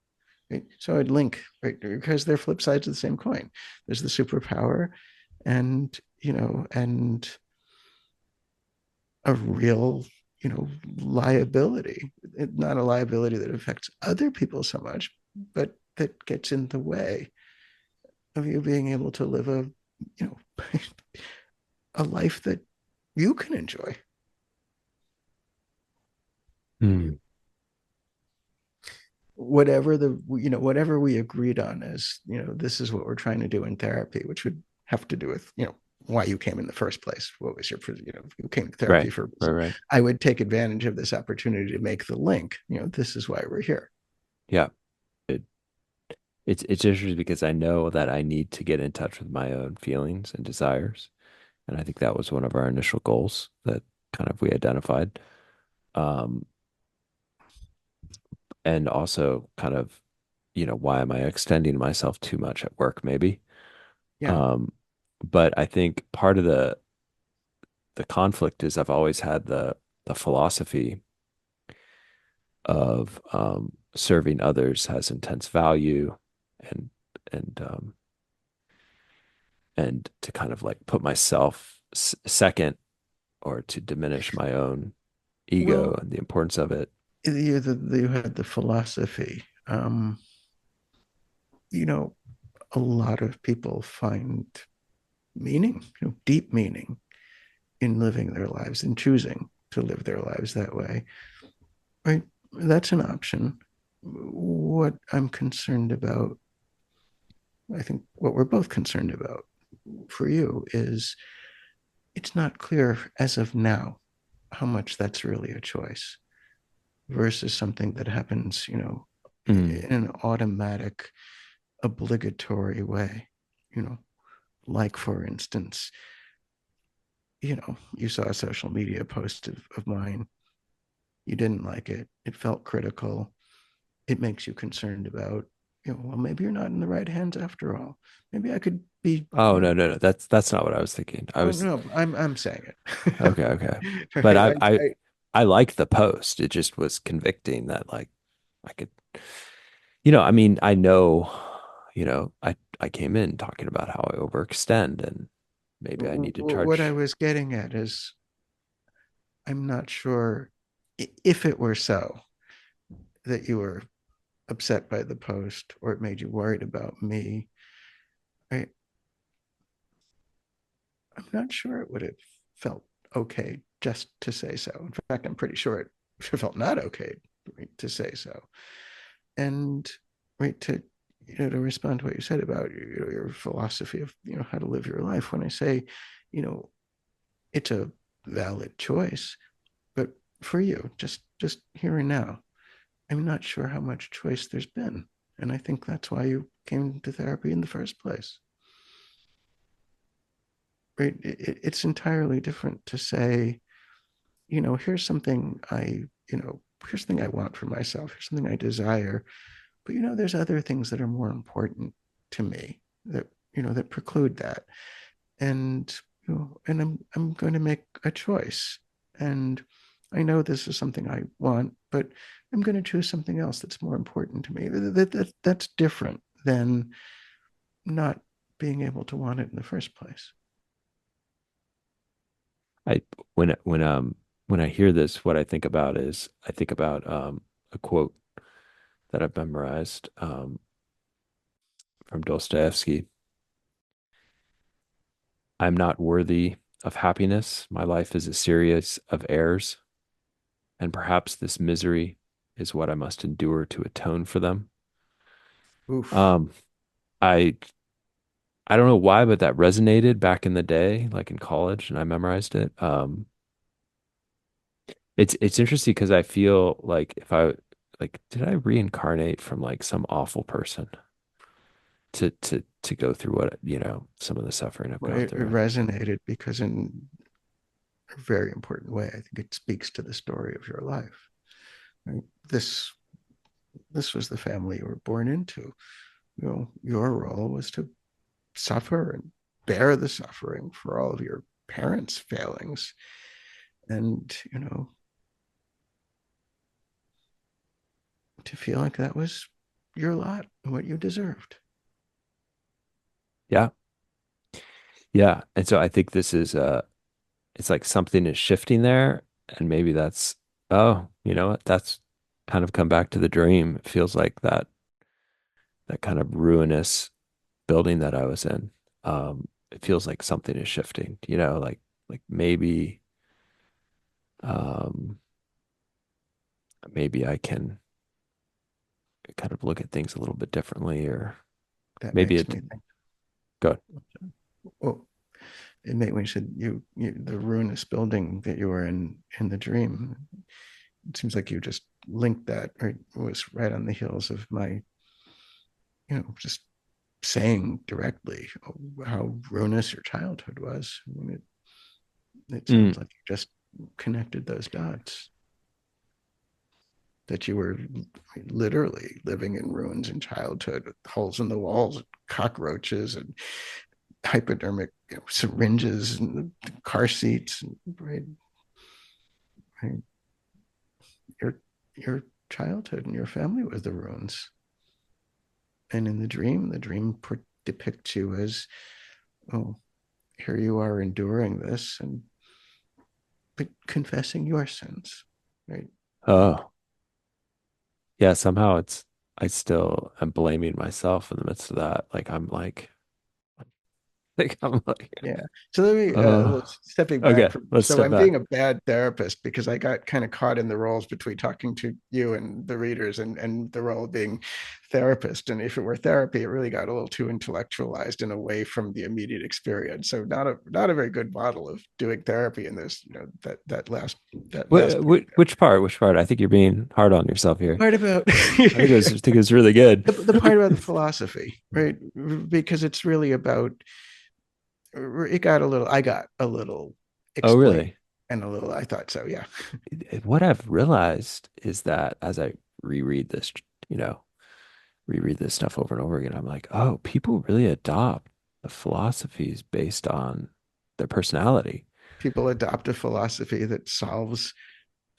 Right? So I'd link, right, because they're flip sides of the same coin. There's the superpower and, and a real, liability. Not a liability that affects other people so much, but that gets in the way of you being able to live you know, a life that you can enjoy. Mm. Whatever we agreed on as, this is what we're trying to do in therapy, which would have to do with, why you came in the first place. What was you came to therapy Right, for a right, reason. right. I would take advantage of this opportunity to make the link. This is why we're here. Yeah. It, it's interesting because I know that I need to get in touch with my own feelings and desires. And I think that was one of our initial goals that kind of we identified. Um, and also kind of, why am I extending myself too much at work, maybe? Yeah. Um, but I think part of the conflict is I've always had the philosophy of serving others has intense value and and um, and to kind of like put myself second or to diminish my own, ego Well, and the importance of it. you had the philosophy. You know, a lot of people find meaning, deep meaning in living their lives and choosing to live their lives that way. Right? That's an option. What I'm concerned about, I think what we're both concerned about for you is it's not clear as of now how much that's really a choice versus something that happens, Mm. in an automatic, obligatory way. You know, like for instance, you saw a social media post of mine. You didn't like it. It felt critical. It makes you concerned about, well, maybe you're not in the right hands after all. Maybe I could be, Oh, no, no, no. That's not what I was thinking. I oh was no, I'm saying okay, okay. it. But Right. I liked the post. It just was convicting that like I could, I mean, I know, I came in talking about how I overextend and maybe I need to What I charge. was getting at is I'm not sure if it were so that you were upset by the post or it made you worried about me. I, I'm not sure it would have felt okay just to say so. In fact, I'm pretty sure it felt not okay, right, to say so. And right to respond to what you said about your philosophy of how to live your life. When I say, you know, it's a valid choice, but for you, just here and now, I'm not sure how much choice there's been. And I think that's why you came to therapy in the first place. Right? It's entirely different to say, here's something here's something I want for myself. Here's something I desire. But there's other things that are more important to me that preclude that. And I'm going to make a choice. And I know this is something I want, but I'm going to choose something else that's more important to me. That's different than not being able to want it in the first place. I when I hear this, what I think about is I think about a quote that I've memorized from Dostoevsky. I'm not worthy of happiness. My life is a series of errors, and perhaps this misery is what I must endure to atone for them. Oof. Um, I I don't know why, but that resonated back in the day, like in college, and I memorized it. It's interesting because I feel like if I like, did I reincarnate from like some awful person to go through what, some of the suffering I've Well, gone it through? resonated because in a very important way, I think it speaks to the story of your life. Right? This was the family you were born into. Your role was to suffer and bear the suffering for all of your parents' failings. And, to feel like that was your lot and what you deserved. Yeah. Yeah. And so I think this is it's like something is shifting there, and maybe that's, oh, you know what? That's kind of come back to the dream. It feels like that kind of ruinous building that I was in. It feels like something is shifting, like um maybe I can kind of look at things a little bit differently, or That maybe makes it me think, good. oh, it made me said the ruinous building that you were in the dream. It seems like you just linked that, or it was right on the heels of my, just saying directly how ruinous your childhood was. I mean, it Mm, sounds like you just connected those dots, that you were literally living in ruins in childhood with holes in the walls, cockroaches, and hypodermic syringes and car seats. Right, right. Your your childhood and your family was the ruins. And in the dream depicts you as, oh, here you are enduring this and but confessing your sins. right? Oh, yeah. Somehow I still am blaming myself in the midst of that. Like I'm like I'm like, Yeah. So let me oh, stepping back okay. from. Let's So step I'm back. being a bad therapist because I got kind of caught in the roles between talking to you and the readers, and the role of being therapist. And if it were therapy, it really got a little too intellectualized and away from the immediate experience. So not a very good model of doing therapy in this. That last part. Which part? Which part? I think you're being hard on yourself here. Part about I think it was really good. the part about the philosophy, right? Because it's really about I got a little Oh, explained really? and a little, I thought so, yeah. What I've realized is that as I reread this, you know, reread this stuff over and over again, I'm like, oh, people really adopt the philosophies based on their personality. People adopt a philosophy that solves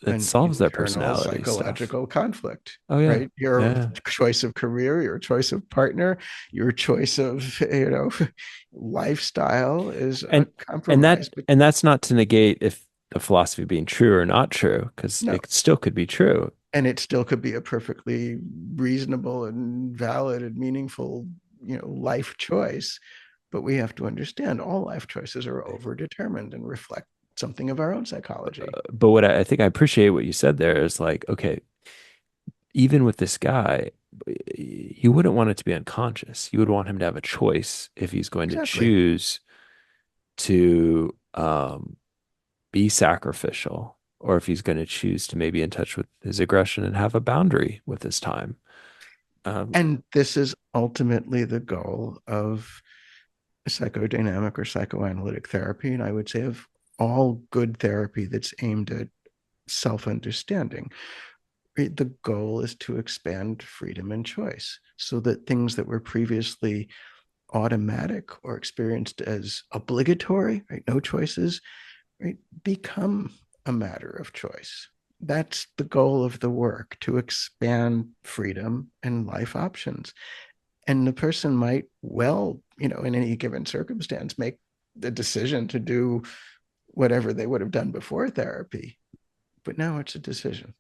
It an solves their internal personality stuff. psychological conflict, Oh yeah. right? Your Yeah. choice of career, your choice of partner, your choice of, lifestyle is a And compromise. But and that's not to negate if the philosophy being true or not true, because no, it still could be true. and it still could be a perfectly reasonable and valid and meaningful, life choice. But we have to understand all life choices are overdetermined and reflect something of our own psychology. But what I think I appreciate what you said there is like, okay, even with this guy, you wouldn't want it to be unconscious. You would want him to have a choice if he's going to Exactly. choose to be sacrificial or if he's going to choose to maybe in touch with his aggression and have a boundary with his time. Um, And this is ultimately the goal of psychodynamic or psychoanalytic therapy. And I would say of all good therapy that's aimed at self understanding. The goal is to expand freedom and choice so that things that were previously automatic or experienced as obligatory, right? No choices, right? Become a matter of choice. That's the goal of the work, to expand freedom and life options. And the person might well, in any given circumstance, make the decision to do whatever they would have done before therapy. But now it's a decision,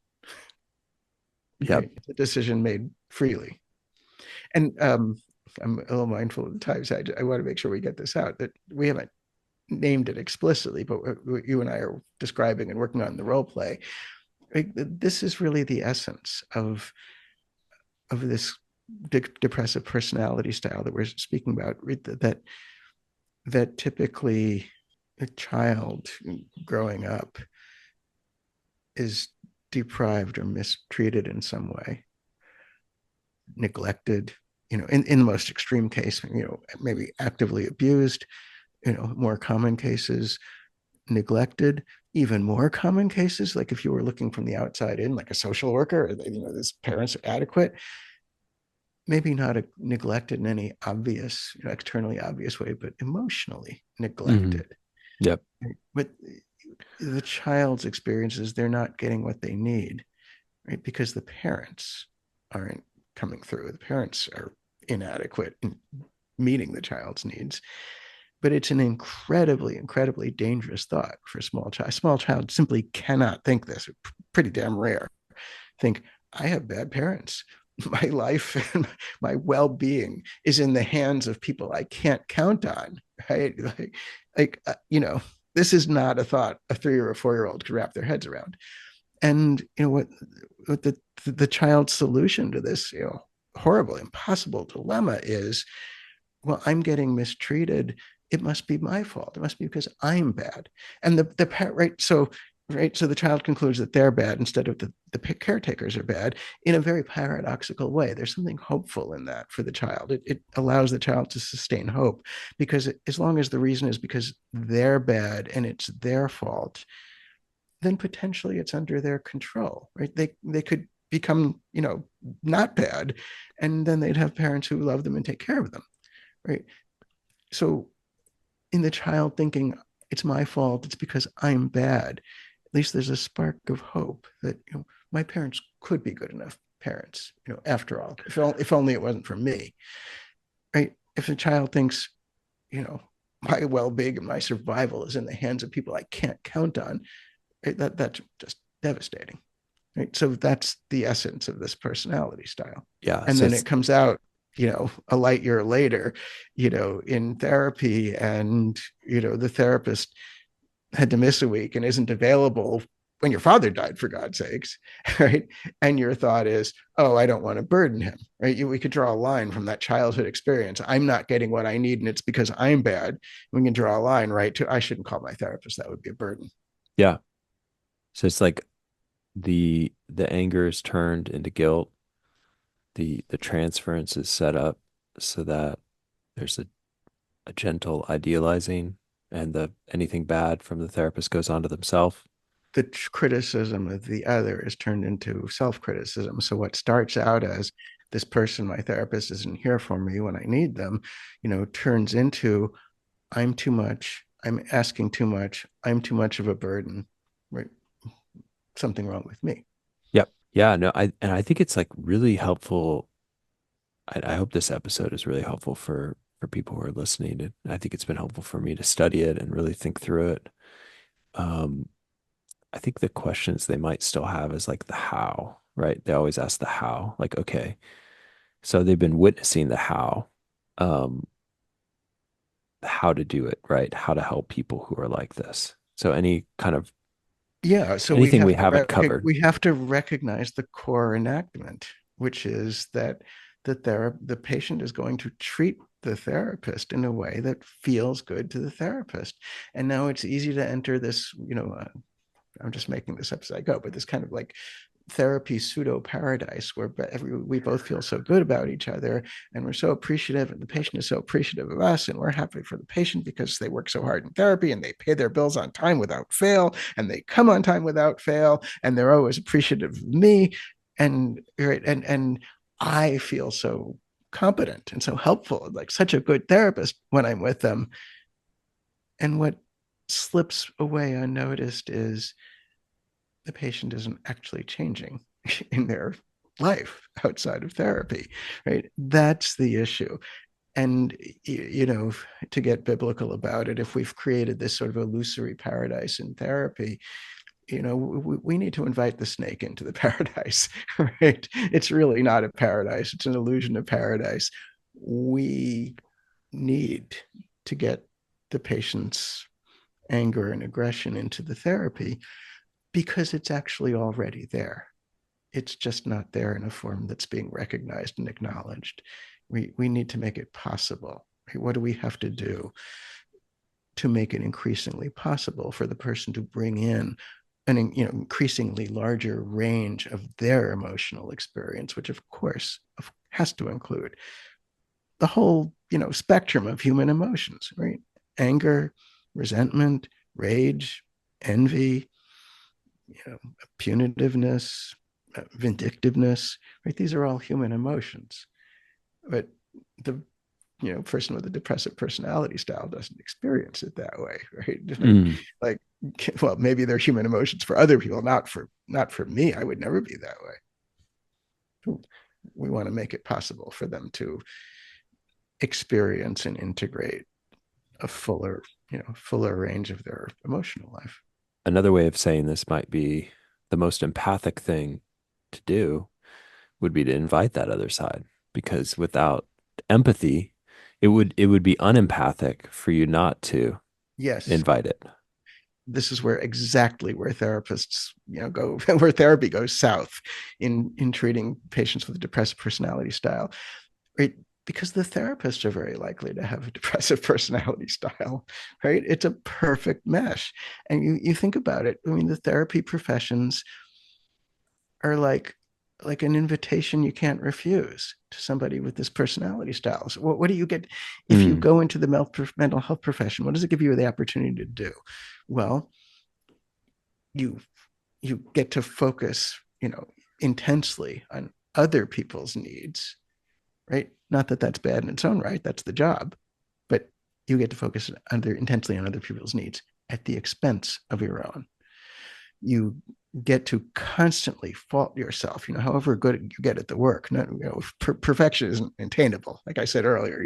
yep. right? It's a decision made freely. And I'm a little mindful of the times. I want to make sure we get this out, that we haven't named it explicitly, but what you and I are describing and working on the role play, right? This is really the essence of this depressive personality style that we're speaking about. That typically a child growing up is deprived or mistreated in some way, neglected, in the most extreme case, maybe actively abused, more common cases, neglected, even more common cases, like if you were looking from the outside in, like a social worker, this parents are adequate, maybe not neglected in any obvious, externally obvious way, but emotionally Hmm. neglected. Yep. But the child's experiences, they're not getting what they need, right? Because the parents aren't coming through. The parents are inadequate in meeting the child's needs. But it's an incredibly, incredibly dangerous thought for a small child. A small child simply cannot think this. Pretty damn rare. Think, I have bad parents. My life and my well-being is in the hands of people I can't count on. Right? This is not a thought a 3 or a 4-year-old could wrap their heads around. And what the child's solution to this, horrible, impossible dilemma is, well, I'm getting mistreated. It must be my fault. It must be because I'm bad. And the parent, right. So the child concludes that they're bad instead of the caretakers are bad, in a very paradoxical way. There's something hopeful in that for the child. It allows the child to sustain hope, because as long as the reason is because they're bad and it's their fault, then potentially it's under their control, right? They could become, not bad, and then they'd have parents who love them and take care of them, right? So in the child thinking, it's my fault, it's because I'm bad, at least there's a spark of hope that, my parents could be good enough parents, after all, if only it wasn't for me, right? If a child thinks, my well-being and my survival is in the hands of people I can't count on, right? That's just devastating. right? So that's the essence of this personality style. Yeah. And So then it's it comes out, a light year later, in therapy, and the therapist had to miss a week and isn't available when your father died, for God's sakes, right? And your thought is, oh, I don't want to burden him, right? We could draw a line from that childhood experience. I'm not getting what I need, and it's because I'm bad. We can draw a line, right, to I shouldn't call my therapist. That would be a burden. yeah. So it's like the anger is turned into guilt. The transference is set up so that there's a gentle idealizing, and the anything bad from the therapist goes on to themselves. The criticism of the other is turned into self-criticism. So what starts out as this person, my therapist, isn't here for me when I need them, turns into I'm too much. I'm asking too much. I'm too much of a burden. Right? Something wrong with me. Yep. Yeah. No. I think it's like really helpful. I hope this episode is really helpful for people who are listening. And I think it's been helpful for me to study it and really think through it. Um, I think the questions they might still have is like the how, right? They always ask the how. Like, okay, so they've been witnessing the um, how to do it, right? How to help people who are like this. So any kind of Yeah, so anything we haven't covered. we have to recognize the core enactment, which is that the patient is going to treat the therapist in a way that feels good to the therapist. And now it's easy to enter this, I'm just making this up as I go, but this kind of like therapy pseudo paradise where we both feel so good about each other, and we're so appreciative, and the patient is so appreciative of us, and we're happy for the patient because they work so hard in therapy and they pay their bills on time without fail, and they come on time without fail, and they're always appreciative of me, and right, and I feel so competent and so helpful, like such a good therapist when I'm with them. And what slips away unnoticed is the patient isn't actually changing in their life outside of therapy, right? That's the issue. And, to get biblical about it, if we've created this sort of illusory paradise in therapy, we need to invite the snake into the paradise, right? It's really not a paradise, it's an illusion of paradise. We need to get the patient's anger and aggression into the therapy because it's actually already there. It's just not there in a form that's being recognized and acknowledged. We need to make it possible. Right? What do we have to do to make it increasingly possible for the person to bring in an increasingly larger range of their emotional experience, which of course has to include the whole spectrum of human emotions, right? Anger, resentment, rage, envy, punitiveness, vindictiveness, right? These are all human emotions. But the person with a depressive personality style doesn't experience it that way, right? Mm. Like, well, maybe they're human emotions for other people, not for me. I would never be that way. We want to make it possible for them to experience and integrate a fuller range of their emotional life. Another way of saying this might be the most empathic thing to do would be to invite that other side, because without empathy, it would be unempathic for you not to Yes, invite it. this is where exactly where therapists go where therapy goes south in treating patients with a depressive personality style, right? Because the therapists are very likely to have a depressive personality style, right? It's a perfect mesh. And you think about it, I mean, the therapy professions are like an invitation you can't refuse to somebody with this personality style. So what do you get if you Mm. go into the mental health profession? What does it give you the opportunity to do? Well, you you get to focus, intensely on other people's needs, right? Not that that's bad in its own right, that's the job, but you get to focus intensely on other people's needs at the expense of your own. You get to constantly fault yourself, however good you get at the work. Not, perfection isn't attainable. Like I said earlier,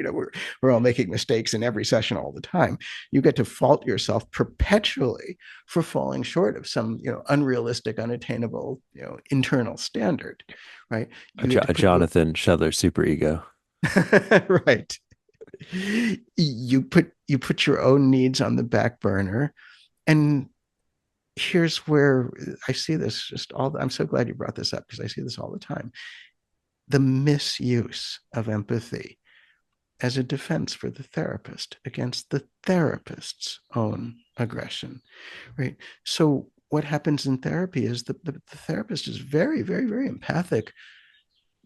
we're all making mistakes in every session all the time. You get to fault yourself perpetually for falling short of some, unrealistic, unattainable, internal standard, right? You get to A put your Jonathan Shedler superego. right. You put your own needs on the back burner, and here's where I see this just all. I'm so glad you brought this up because I see this all the time. The misuse of empathy as a defense for the therapist against the therapist's own aggression, right? So what happens in therapy is the therapist is very, very, very empathic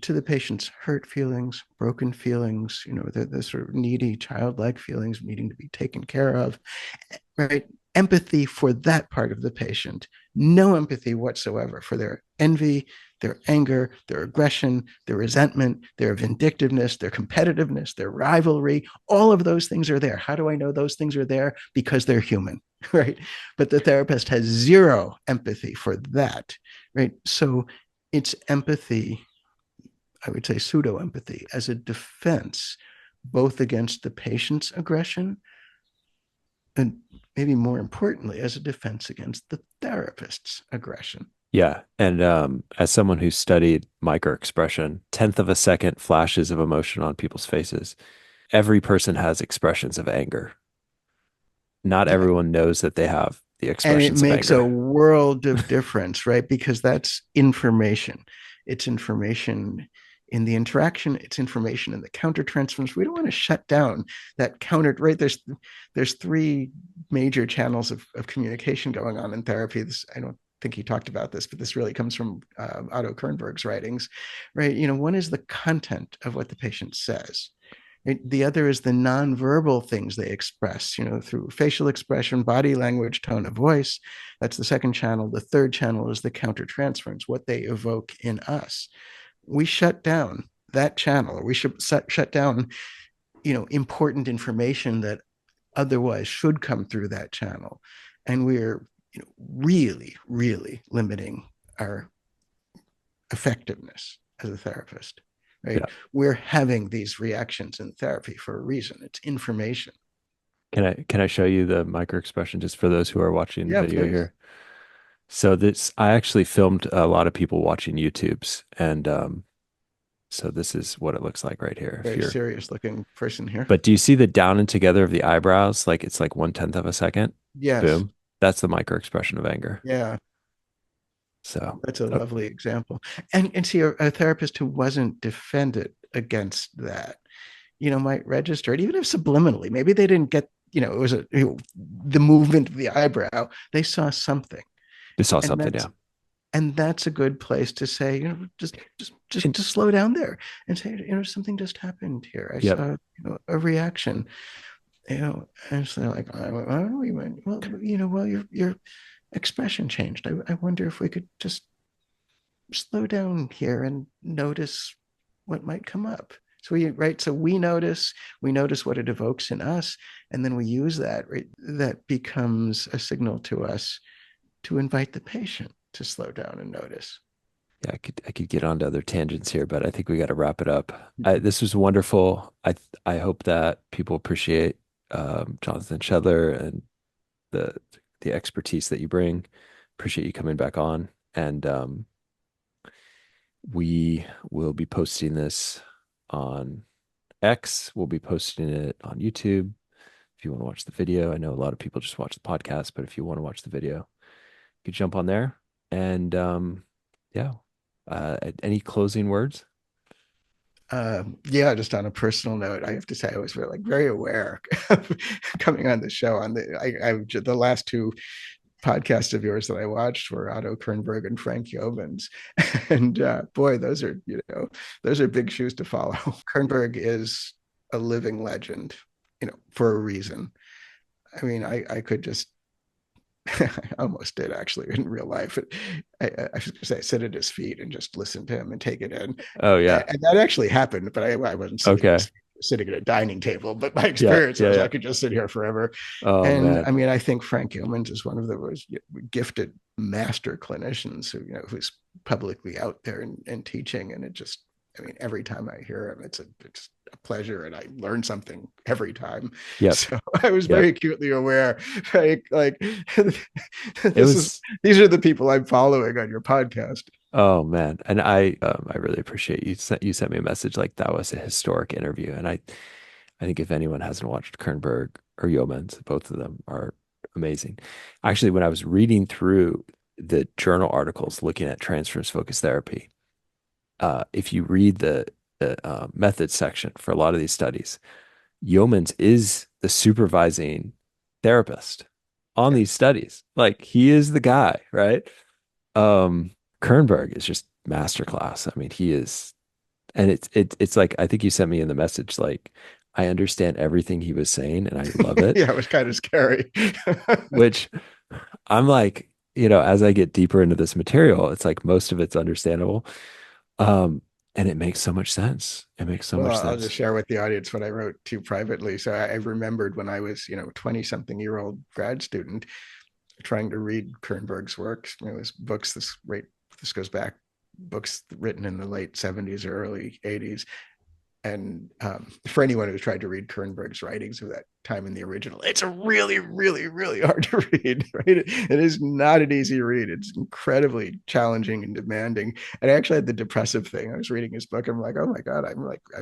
to the patient's hurt feelings, broken feelings, the sort of needy, childlike feelings needing to be taken care of, right? Empathy for that part of the patient, no empathy whatsoever for their envy, their anger, their aggression, their resentment, their vindictiveness, their competitiveness, their rivalry. All of those things are there. How do I know those things are there? Because they're human, right? But the therapist has zero empathy for that, right? So it's empathy, I would say pseudo empathy, as a defense, both against the patient's aggression and maybe more importantly, as a defense against the therapist's aggression. Yeah. And as someone who studied micro expression, tenth of a second flashes of emotion on people's faces, every person has expressions of anger. Not Yeah. everyone knows that they have the And it expressions of makes a anger. world of difference, right? Because that's information. It's information in the interaction, it's information in the counter transference. We don't want to shut down that counter, right? There's three major channels of communication going on in therapy. I don't think he talked about this, but this really comes from Otto Kernberg's writings, right? One is the content of what the patient says. The other is the nonverbal things they express, through facial expression, body language, tone of voice. That's the second channel. The third channel is the countertransference, what they evoke in us. We shut down that channel, or we should shut down, important information that otherwise should come through that channel. And we're, really, really limiting our effectiveness as a therapist, right? Yeah. We're having these reactions in therapy for a reason. It's information. Can I show you the micro expression just for those who are watching the Yeah, video please. here? So this I actually filmed a lot of people watching YouTube's and so this is what it looks like right here. If Very you're serious looking person here. But do you see the down and together of the eyebrows? Like it's like one tenth of a second. Yes. Boom. That's the micro expression of anger. Yeah. So, That's a oh, lovely example. And see, a therapist who wasn't defended against that, might register it, even if subliminally. Maybe they didn't get, it was the movement of the eyebrow. They saw something. just saw And something. Yeah. that's a good place to say, just And, to slow down there and say, something just happened here. I yep. saw, a reaction, and so they're like, oh, we went, well, well, your expression changed. I wonder if we could just slow down here and notice what might come up. So we notice what it evokes in us, and then we use that, right? That becomes a signal to us to invite the patient to slow down and notice. Yeah, I could get on to other tangents here, but I think we got to wrap it up. This was wonderful. I hope that people appreciate Jonathan Shedler and the the expertise that you bring. Appreciate you coming back on. And we will be posting this on X. We'll be posting it on YouTube. If you want to watch the video, I know a lot of people just watch the podcast, but if you want to watch the video, you could jump on there. And yeah, any closing words? Yeah, just on a personal note, I have to say I was really, like, very aware of coming on the show. The last two podcasts of yours that I watched were Otto Kernberg and Frank Jovens, and boy, those are big shoes to follow. Kernberg is a living legend, for a reason. I mean, I could just I almost did actually in real life. I should say sit at his feet and just listen to him and take it in. Oh yeah. And that actually happened, but I wasn't sitting at his Okay. feet, sitting at a dining table. But my Yeah. experience Yeah. was Yeah. I could just sit here forever. Oh And man. I mean, I think Frank Gilman's is one of the most gifted master clinicians who's publicly out there and teaching. And I mean, every time I hear him, it's a pleasure, and I learn something every time. Yep. So I was Yep. very acutely aware, like It this is was, these are the people I'm following on your podcast. oh man. And I really appreciate you sent me a message like that was a historic interview. And I think if anyone hasn't watched Kernberg or Yeomans, both of them are amazing. Actually, when I was reading through the journal articles looking at transference focused therapy, if you read the methods section for a lot of these studies, Yeomans is the supervising therapist on Yeah. these studies. Like he is the guy, right? Kernberg is just masterclass. I mean, he is, and it's like I think you sent me in the message like I understand everything he was saying and I love it, Yeah, it was kind of scary. which I'm like, as I get deeper into this material, it's like most of it's understandable. Um, and it makes so much sense. It makes so Well, much I'll just sense. share with the audience what I wrote to you privately. So I remembered when I was, 20 something year old grad student trying to read Kernberg's works. It was books this goes back, books written in the late 70s or early 80s. And for anyone who's tried to read Kernberg's writings of that time in the original, it's a really, really, really hard to read. Right? It is not an easy read. It's incredibly challenging and demanding. And I actually had the depressive thing. I was reading his book. I'm like, oh my god, I'm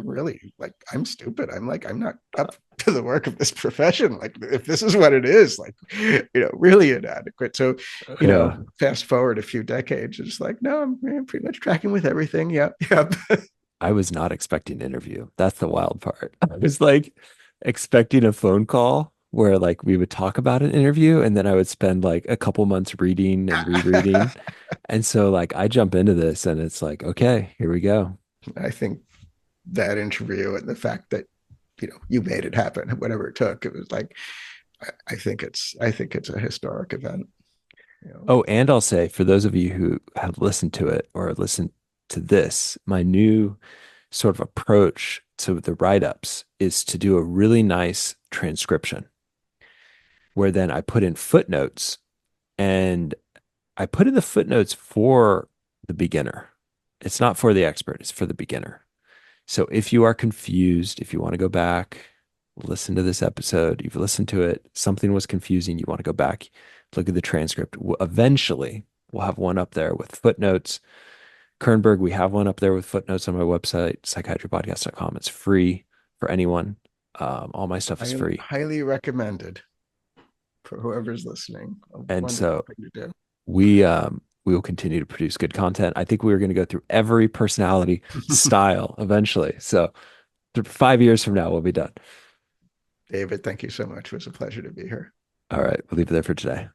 really like, I'm stupid. I'm not up to the work of this profession. Like, if this is what it is, like, really inadequate. So, Yeah. fast forward a few decades, it's like, no, I'm pretty much tracking with everything. Yep, yep. I was not expecting an interview. That's the wild part. I was like expecting a phone call where like we would talk about an interview and then I would spend like a couple months reading and rereading. And so like I jump into this and it's like, okay, here we go. I think that interview and the fact that you made it happen, whatever it took, it was like, I think it's a historic event. You know, Oh, and I'll say for those of you who have listened to it or listened to this, my new sort of approach to the write-ups is to do a really nice transcription where then I put in footnotes and I put in the footnotes for the beginner. It's not for the expert, it's for the beginner. So if you are confused, if you want to go back, listen to this episode, you've listened to it, something was confusing, you want to go back, look at the transcript. Eventually, we'll have one up there with footnotes. Kernberg, we have one up there with footnotes on my website, psychiatrypodcast.com. It's free for anyone. All my stuff is free. highly recommended for whoever's listening. A And wonderful so thing to we will continue to produce good content. I think we're going to go through every personality do. style eventually. So 5 years from now, we'll be done. David, thank you so much. It was a pleasure to be here. All right, we'll leave it there for today.